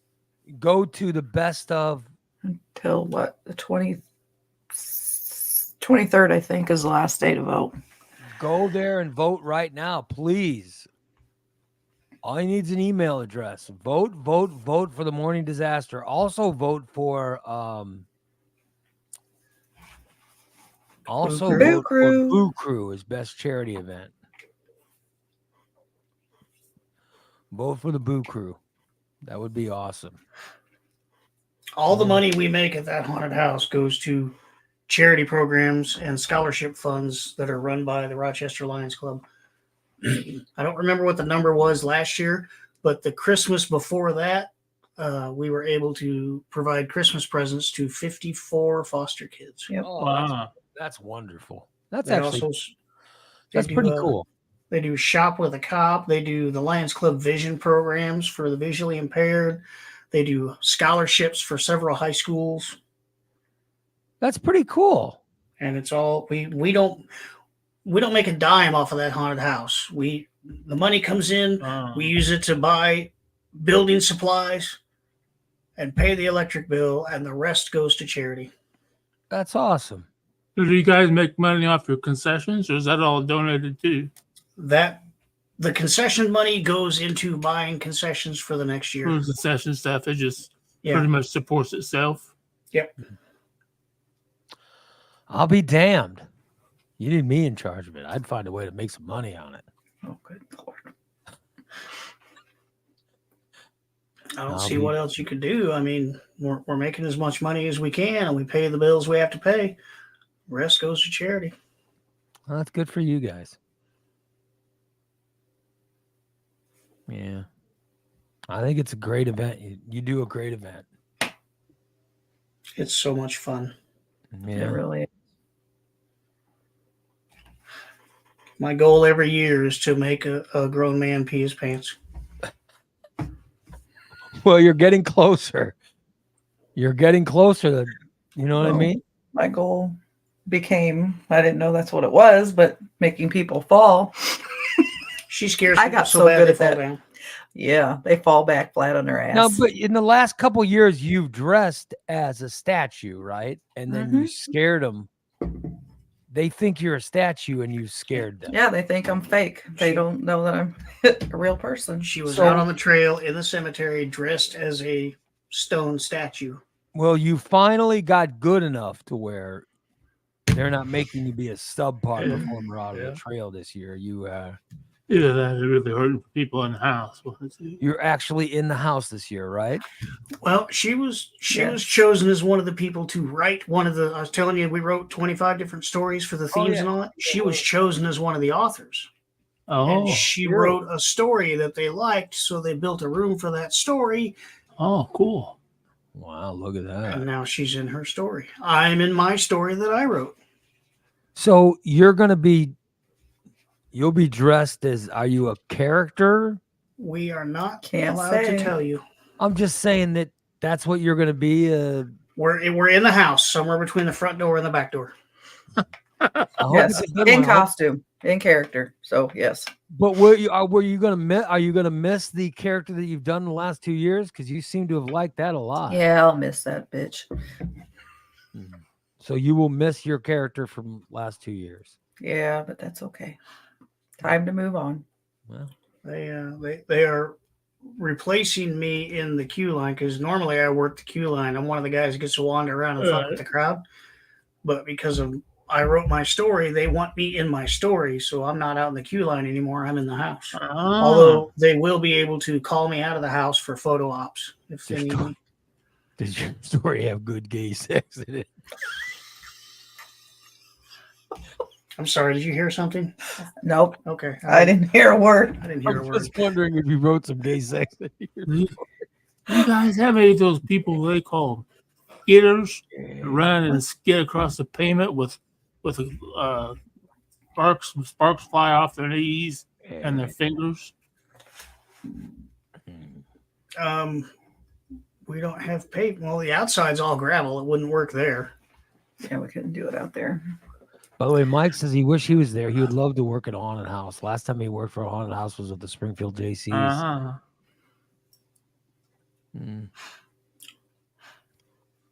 Go to the best of until what? The 23rd, I think, is the last day to vote. Go there and vote right now, please. All you need is an email address. Vote for the Morning Disaster. Also vote for Boo Crew is best charity event. Vote for the Boo Crew. That would be awesome. All the money we make at that haunted house goes to charity programs and scholarship funds that are run by the Rochester Lions Club. I don't remember what the number was last year, but the Christmas before that, we were able to provide Christmas presents to 54 foster kids. Yep. Oh, wow. That's wonderful. That's pretty cool. They do Shop with a Cop. They do the Lions Club Vision programs for the visually impaired. They do scholarships for several high schools. That's pretty cool. And it's all we don't make a dime off of that haunted house. The money comes in, we use it to buy building supplies and pay the electric bill, and the rest goes to charity. That's awesome. Do you guys make money off your concessions, or is that all donated to? The concession money goes into buying concessions for the next year. For the concession stuff, it just pretty much supports itself. Yep. I'll be damned. You need me in charge of it. I'd find a way to make some money on it. Oh, good Lord. I don't see what else you could do. I mean, we're making as much money as we can, and we pay the bills we have to pay. The rest goes to charity. Well, that's good for you guys. Yeah. I think it's a great event. You do a great event. It's so much fun. Yeah. It really is. My goal every year is to make a grown man pee his pants. Well, you're getting closer. You know what I mean? My goal became, I didn't know that's what it was, but making people fall. She scares I people got so so bad good they at fall that. down. Yeah, they fall back flat on their ass. No, but in the last couple years, you've dressed as a statue, right? And then you scared them. They think you're a statue and you scared them. Yeah, they think I'm fake. They don't know that I'm a real person. She was out on the trail in the cemetery dressed as a stone statue. Well, you finally got good enough to where they're not making you be a subpar performer out of the trail this year. Either that or really hurting people in the house. You're actually in the house this year, right? Well, she was Yes. chosen as one of the people to write one of the. I was telling you, we wrote 25 different stories for the themes and all that. She was chosen as one of the authors. And Oh, she cool. wrote a story that they liked, so they built a room for that story. oh, cool. Wow, look at And that. now she's in her story. I'm in my story that I wrote. So you'll be dressed as, are you a character? We are not Can't allowed say. to tell you. I'm just saying that's what you're going to be. We're in the house, somewhere between the front door and the back door. I hope Yes, it's a good in one. I hope- costume, in character. So yes. But were you going to miss? Are you going to miss the character that you've done the last 2 years? Because you seem to have liked that a lot. Yeah, I'll miss that bitch. So you will miss your character from last 2 years. Yeah, but that's okay. Time to move on. Well, They are replacing me in the queue line because normally I work the queue line. I'm one of the guys that gets to wander around and fuck with the crowd. But because I wrote my story, they want me in my story, so I'm not out in the queue line anymore. I'm in the house. Although they will be able to call me out of the house for photo ops if they need me. does your story have good gay sex in it? I'm sorry, did you hear something? Nope, Okay. I didn't hear a word. I didn't hear a I'm word. just wondering if you wrote some gay sex in your You guys have any of those people they call skidders that run and skid across the pavement with sparks fly off their knees and their fingers? We don't have paint. Well, the outside's all gravel. It wouldn't work there. Yeah, we couldn't do it out there. By the way, Mike says he wish he was there. He would love to work at a haunted house. Last time he worked for a haunted house was with the Springfield JCs. Uh-huh.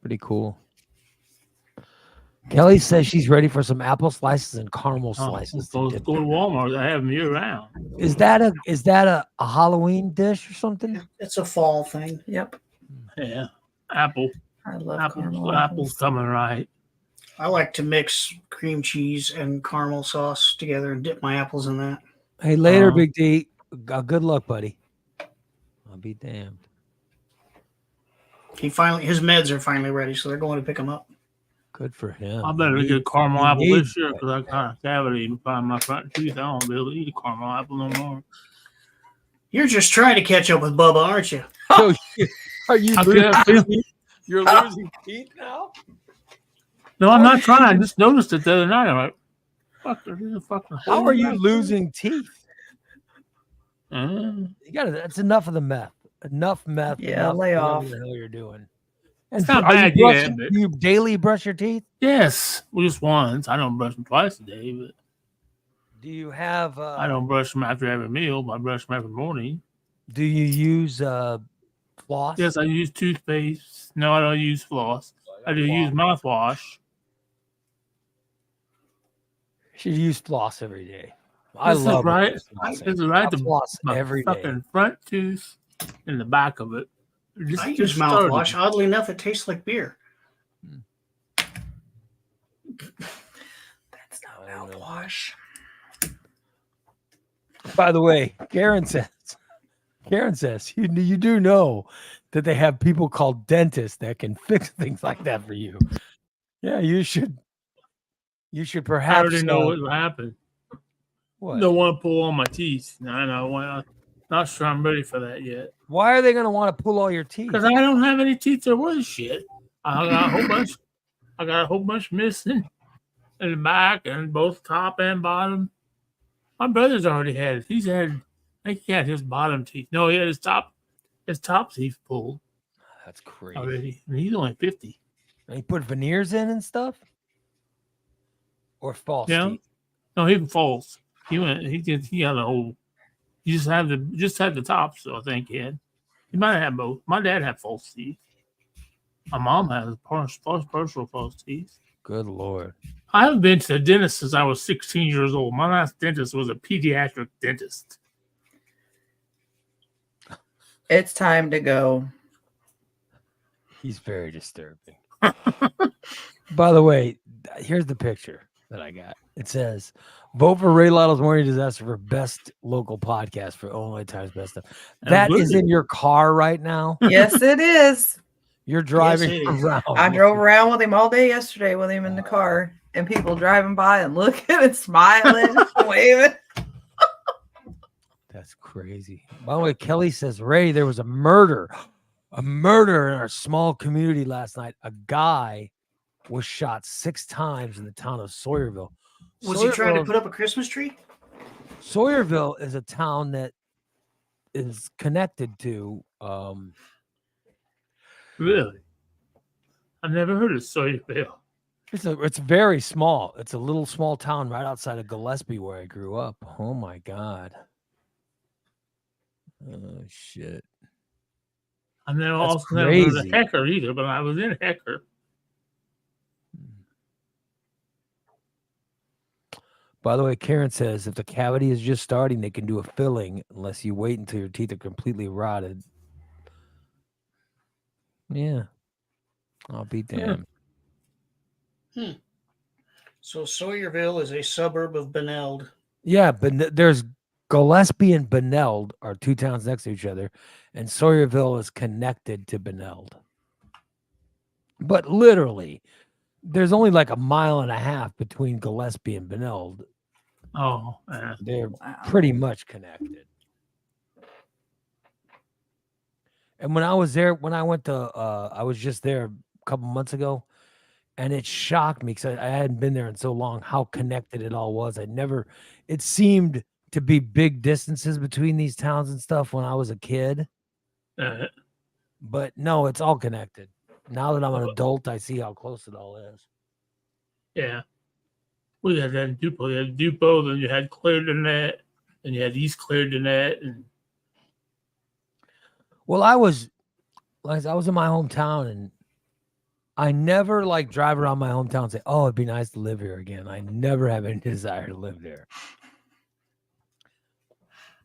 Pretty cool. Kelly says she's ready for some apple slices and caramel slices. Go to Walmart. I have them year round. Is that a Halloween dish or something? It's a fall thing. Yep. Yeah, apple. I love caramel Apple's coming right. I like to mix cream cheese and caramel sauce together and dip my apples in that. Hey, later, Big D. Good luck, buddy. I'll be damned. His meds are finally ready, so they're going to pick them up. Good for him. I better get a caramel apple this year because I got a cavity behind my front tooth. I won't be able to eat a caramel apple no more. You're just trying to catch up with Bubba, aren't you? So, are you losing? You're losing teeth now? No, I'm not trying. I just noticed it the other night. I'm like, fuck. How are you losing teeth? Uh, You got That's enough of the meth. Enough meth. Yeah, enough lay whatever off. the hell you're doing. It's not are bad, you yeah, brushing- but- do you daily brush your teeth? yes, just once. I don't brush them twice a day, but Do you have? I don't brush them after every meal. But I brush them every morning. Do you use floss? Yes, I use toothpaste. No, I don't use floss. I do use mouthwash. You should use floss every day. This is right. flossing. This is right. I The floss my every fucking day. front tooth and the back of it. I use mouthwash. Oddly enough, it tastes like beer. That's not mouthwash. By the way, Karen says you do know that they have people called dentists that can fix things like that for you. Yeah, you should perhaps. I already know what will happen. What? Don't want to pull all my teeth. No, I know. Well, not sure I'm ready for that yet. Why are they going to want to pull all your teeth? Because I don't have any teeth that worth shit. I got a whole bunch. I got a whole bunch missing in the back and both top and bottom. My brother's already had it. I think he had his bottom teeth. No, he had his top teeth pulled That's crazy. already. And he's only 50. And he put veneers in and stuff, or false Yeah. teeth. No, he false. He got a whole. He just had the tops. So I think he had. He might have had both. My dad had false teeth. My mom has partial false teeth. Good Lord. I haven't been to the dentist since I was 16 years old. My last dentist was a pediatric dentist. It's time to go. He's very disturbing. By the way, here's the picture. that I got. It says, vote for Ray Lytle's Morning Disaster for best local podcast for Illinois Times Best Stuff. That is in your car right now. Yes, it is. You're driving Yes, it is. around. I drove around with him all day yesterday with him in the car, and people driving by and looking and smiling, waving. That's crazy. By the way, Kelly says, Ray, there was a murder in our small community last night. A guy was shot 6 times in the town of Sawyerville. Was he trying to put up a Christmas tree? Sawyerville is a town that is connected to. Really? I've never heard of Sawyerville. It's very small. It's a little small town right outside of Gillespie where I grew up. Oh my God. Oh shit. I've never That's also never heard of crazy. Hecker either, but I was in Hecker. By the way, Karen says if the cavity is just starting, they can do a filling unless you wait until your teeth are completely rotted. Yeah. I'll be damned. So Sawyerville is a suburb of Beneld. Yeah, but there's Gillespie and Beneld are 2 towns next to each other, and Sawyerville is connected to Beneld. But literally, there's only like a mile and a half between Gillespie and Beneld. Oh, yeah. They're pretty much connected. And when I was there, when I went to, I was just there a couple months ago, and it shocked me because I hadn't been there in so long how connected it all was. It seemed to be big distances between these towns and stuff when I was a kid. But no, it's all connected. Now that I'm an adult, I see how close it all is. Yeah. We had that in Dupo. You had Dupo, then you had Clear to Net, and you had East Clear to Net. And well, I was in my hometown, and I never drive around my hometown and say, "Oh, it'd be nice to live here again." I never have any desire to live there.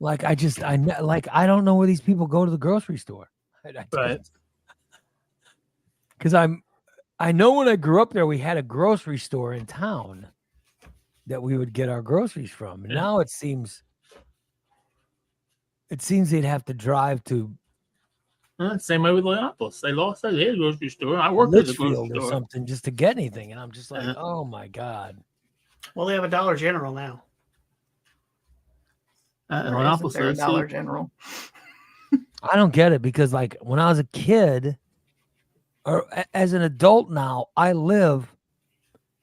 I don't know where these people go to the grocery store. right. Because I know when I grew up there, we had a grocery store in town that we would get our groceries from. And now it seems they'd have to drive to Same way with Leopolis. They lost their grocery store. I worked at the grocery Litchfield or store. something just to get anything. And I'm just like, oh my God. Well, they have a Dollar General now. Leopolis, There is that's Dollar it. General. I don't get it because when I was a kid or as an adult now,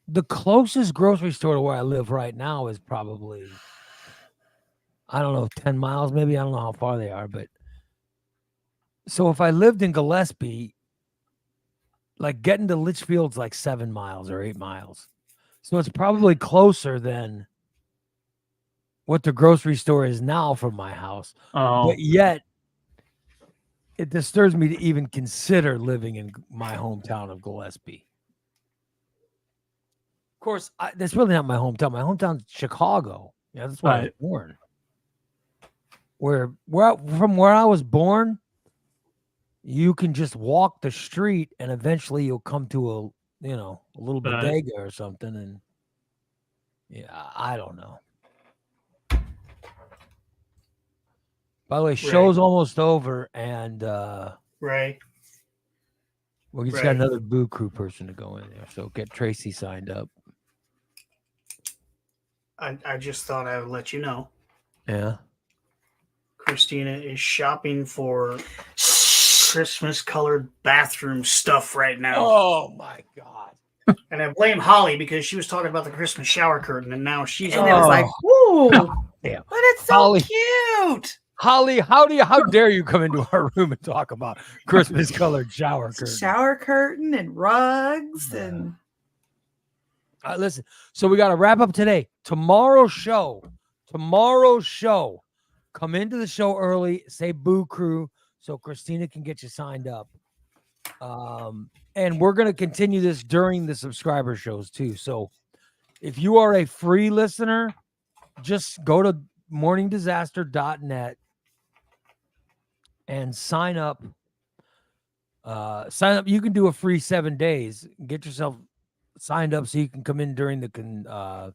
the closest grocery store to where I live right now is probably, I don't know, 10 miles maybe. I don't know how far they are, but so if I lived in Gillespie, getting to Litchfield's 7 miles or 8 miles. So it's probably closer than what the grocery store is now from my house. Oh, But yet, it disturbs me to even consider living in my hometown of Gillespie. Of course, that's really not my hometown. My hometown's Chicago. Yeah, that's where I was born. From where I was born, you can just walk the street, and eventually you'll come to a little bodega or something. And yeah, I don't know. By the way, show's almost over, and Right. we just got another Boo Crew person to go in there. So get Tracy signed up. I just thought I would let you know. Yeah. Christina is shopping for Christmas colored bathroom stuff right now. Oh my God. And I blame Holly because she was talking about the Christmas shower curtain, and now she's And it was like, woo, damn. but it's so Holly. cute. Holly, how dare you come into our room and talk about Christmas colored shower curtain? Shower curtain and rugs and Listen, so we got to wrap up today. Tomorrow's show, come into the show early, say Boo Crew, so Christina can get you signed up. And we're going to continue this during the subscriber shows too. So if you are a free listener, just go to morningdisaster.net and sign up. You can do a free 7 days. Get yourself signed up so you can come in during the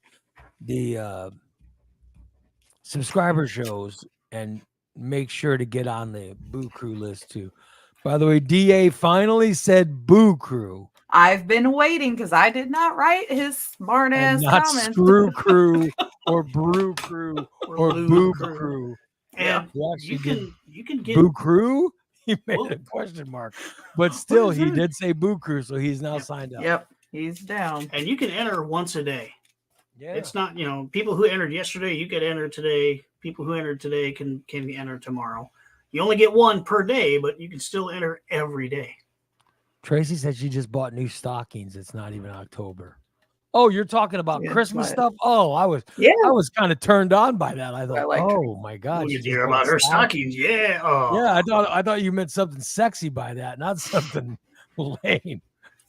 subscriber shows and make sure to get on the Boo Crew list too. By the way, DA finally said Boo Crew. I've been waiting because I did not write his smart ass Not comments. Screw Crew or Brew Crew or Lube Boob Crew. And He you actually can get Boo Crew? He made Whoa. a question mark. But still, is he that? did say Boo Crew, so he's now Yep. signed up. Yep, he's down. and you can enter once a day. Yeah. It's not, people who entered yesterday, you could enter today. People who entered today can enter tomorrow. You only get one per day, but you can still enter every day. Tracy said she just bought new stockings. It's not even October. Oh, you're talking about Yeah, Christmas but- stuff? Oh, I was kind of turned on by that. I thought, like oh my God. Oh, she you just hear bought about her stockings? Yeah. Oh. Yeah, I thought you meant something sexy by that, not something lame.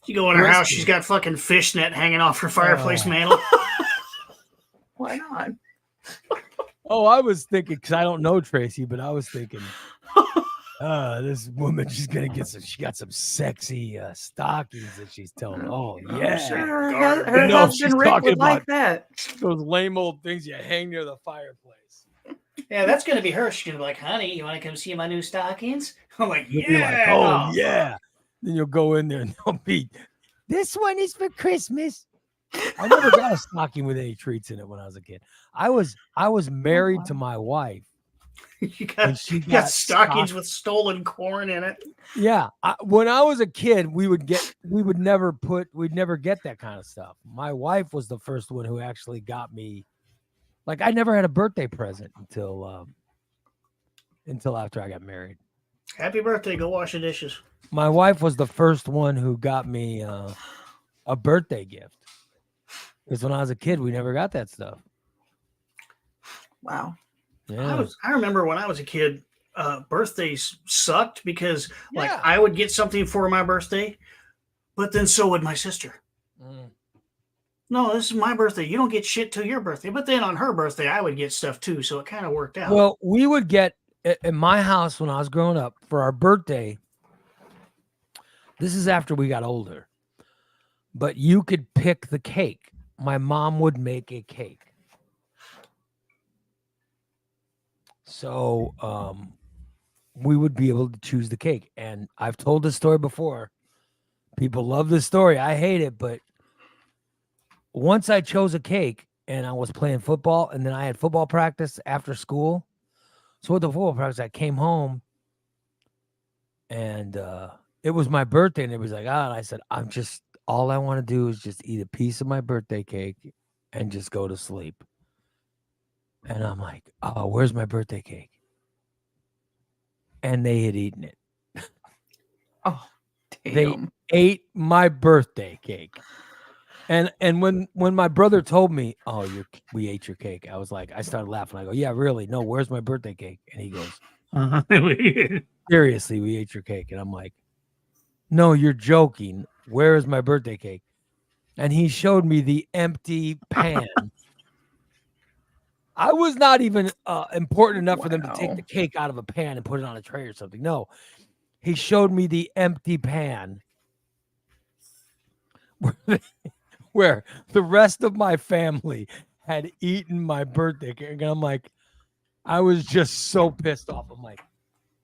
You go in her house, Christmas. she's got fucking fishnet hanging off her fireplace mantle. Why not? Oh, I was thinking, because I don't know Tracy, but I was thinking, this woman, she got some sexy stockings that she's telling. Oh, yeah. Sure, Garter. her No, she's husband Rick talking would like about- that. Those lame old things you hang near the fireplace. Yeah, that's gonna be her. She's gonna be like, "Honey, you want to come see my new stockings?" I'm like, You'll "Yeah." be like, oh, yeah. Then you'll go in there and they'll be, this one is for Christmas. I never got a stocking with any treats in it when I was a kid. I was married to my wife. You got, And she you got got stockings with stolen corn in it. Yeah, when I was a kid, we'd never get that kind of stuff. My wife was the first one who actually got me. Like, I never had a birthday present until after I got married. Happy birthday! Go wash the dishes. My wife was the first one who got me a birthday gift. Because when I was a kid, we never got that stuff. Wow. Yeah. I remember when I was a kid, birthdays sucked because like Yeah. I would get something for my birthday, but then so would my sister. Mm. No, this is my birthday. You don't get shit till your birthday. But then on her birthday, I would get stuff too. So it kind of worked out. Well, we would get in my house when I was growing up for our birthday. This is after we got older, but you could pick the cake. My mom would make a cake. So we would be able to choose the cake. And I've told this story before. People love this story. I hate it, but once I chose a cake and I was playing football, and then I had football practice after school. So with the football practice, I came home and it was my birthday, and it was like, and I said, all I want to do is just eat a piece of my birthday cake and just go to sleep. And I'm like, oh, where's my birthday cake? And they had eaten it. Oh, damn. They ate my birthday cake. And when my brother told me, oh, we ate your cake, I was like, I started laughing. I go, yeah, really? No, where's my birthday cake? And he goes, seriously, we ate your cake. And I'm like, no, you're joking. Where is my birthday cake? And he showed me the empty pan. I was not even important enough for them to take Wow. the cake out of a pan and put it on a tray or something. No, he showed me the empty pan where the rest of my family had eaten my birthday cake. And I'm like, I was just so pissed off. I'm like,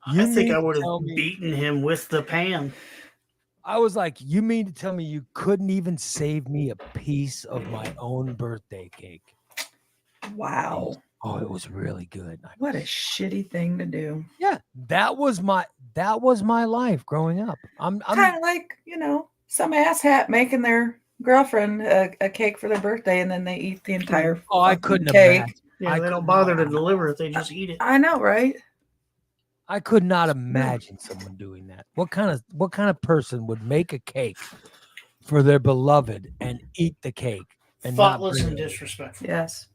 I think mean I to would tell have me- beaten him with the pan. I was like, you mean to tell me you couldn't even save me a piece of my own birthday cake? Wow. Oh, it was really good. What a shitty thing to do. Yeah, that was my life growing up. I'm Kind of like, some asshat making their girlfriend a cake for their birthday and then they eat the entire oh, I fucking couldn't cake. imagine. Yeah, I they could don't bother to not- deliver it; they just eat it. I know, right? I could not imagine someone doing that. What kind of person would make a cake for their beloved and eat the cake and not Thoughtless bring and it over? disrespectful. Yes.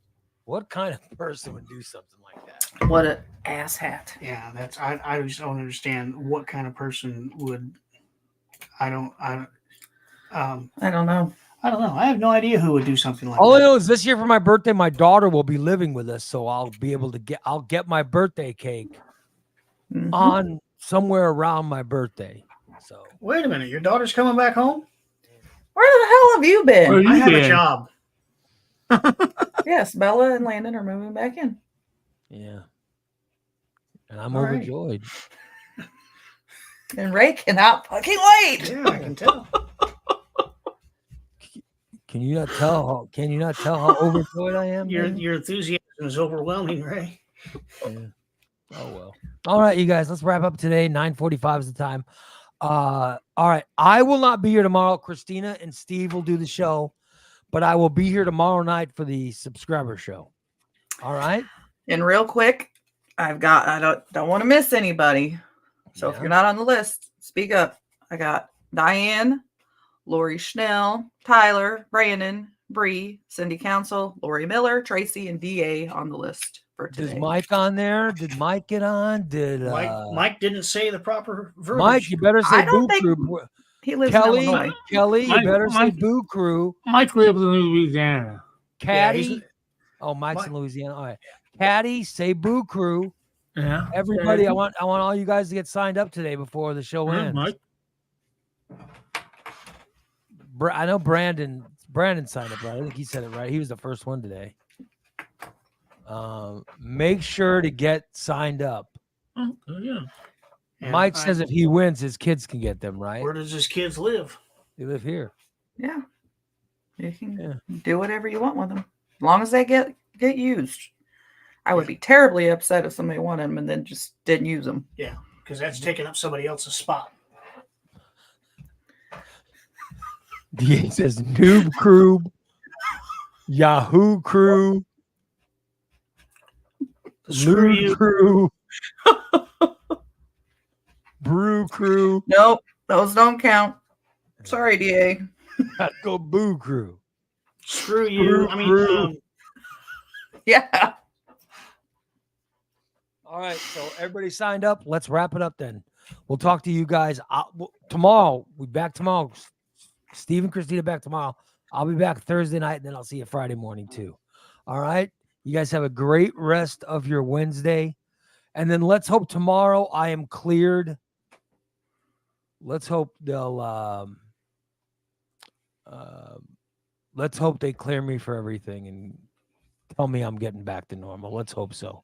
What kind of person would do something like that? What a asshat. Yeah, that's I just don't understand what kind of person would. I don't know. I don't know. I have no idea who would do something like All I that. know is this year for my birthday, my daughter will be living with us, so I'll get my birthday cake Mhm. on somewhere around my birthday. So Wait a minute, your daughter's coming back home? Where the hell have you been? Where you I have a been? job. Yes, Bella and Landon are moving back in. Yeah. And I'm All right. overjoyed. And Ray cannot fucking wait. Yeah, I can tell. Can you not tell how overjoyed I am? Your man? your enthusiasm is overwhelming, Ray. Yeah. Oh well. All right, you guys, let's wrap up today. 9:45 is the time. All right. I will not be here tomorrow. Christina and Steve will do the show, but I will be here tomorrow night for the subscriber show. All right. And real quick, I don't want to miss anybody. So if Yeah. you're not on the list, speak up. I got Diane, Lori Schnell, Tyler, Brandon, Bree, Cindy Council, Lori Miller, Tracy, and DA on the list for today. Is Mike on there? Did Mike get on? Did Mike didn't say the proper verbiage. Mike, you better say I don't Boo think Crew. he lives Kelly, in Illinois. Kelly, you Mike- better say Mike- Boo Crew. Mike lives in Louisiana. Caddy. he's- Oh, Mike's Mike- in Louisiana. All right. Caddy, say Boo Crew. Yeah. Everybody, I want all you guys to get signed up today before the show ends. Mike. I know Brandon signed up, right? I think he said it right. He was the first one today. Make sure to get signed up. Oh, yeah. And Mike says if he wins, his kids can get them, right? where does his kids live? They live here. Yeah. You can do whatever you want with them. As long as they get used. I would be terribly upset if somebody wanted them and then just didn't use them. Yeah, because that's taking up somebody else's spot. He says Noob Crew, Yahoo Crew, Screw Lou you. Crew, Brew Crew. Nope, those don't count. Sorry, DA. Gotta go Boo Crew. Screw you. I mean, Screw. Yeah. All right, so everybody signed up. Let's wrap it up then. We'll talk to you guys tomorrow. We'll be back tomorrow. Steve and Christina back tomorrow. I'll be back Thursday night, and then I'll see you Friday morning too. All right. You guys have a great rest of your Wednesday. And then let's hope tomorrow I am cleared. Let's hope let's hope they clear me for everything and tell me I'm getting back to normal. Let's hope so.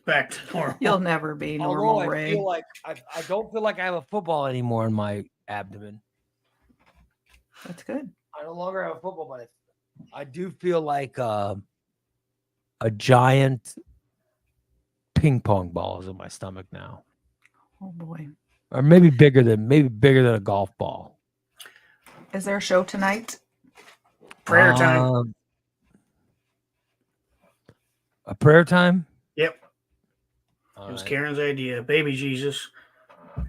back to normal. You'll never be Although normal, I Ray. feel like I don't feel like I have a football anymore in my abdomen. That's good. I no longer have a football, but I do feel like a giant ping pong ball is in my stomach now, Oh boy. or maybe bigger than a golf ball. Is there a show tonight? Prayer time. A prayer time. Yep. All It was right. Karen's idea. Baby Jesus,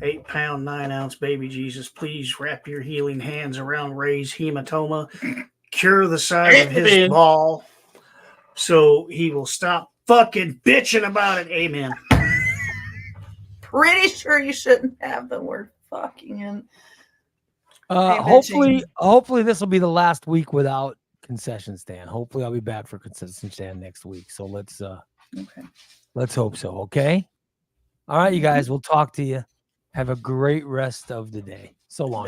8-pound, 9-ounce baby Jesus. Please wrap your healing hands around Ray's hematoma. Cure the size of his Amen. ball so he will stop fucking bitching about it. Amen. Pretty sure you shouldn't have the word fucking in. Hey, Hopefully this will be the last week without concession stand. Hopefully I'll be back for concession stand next week. So let's hope so. Okay. All right, you guys, we'll talk to you. Have a great rest of the day. So long.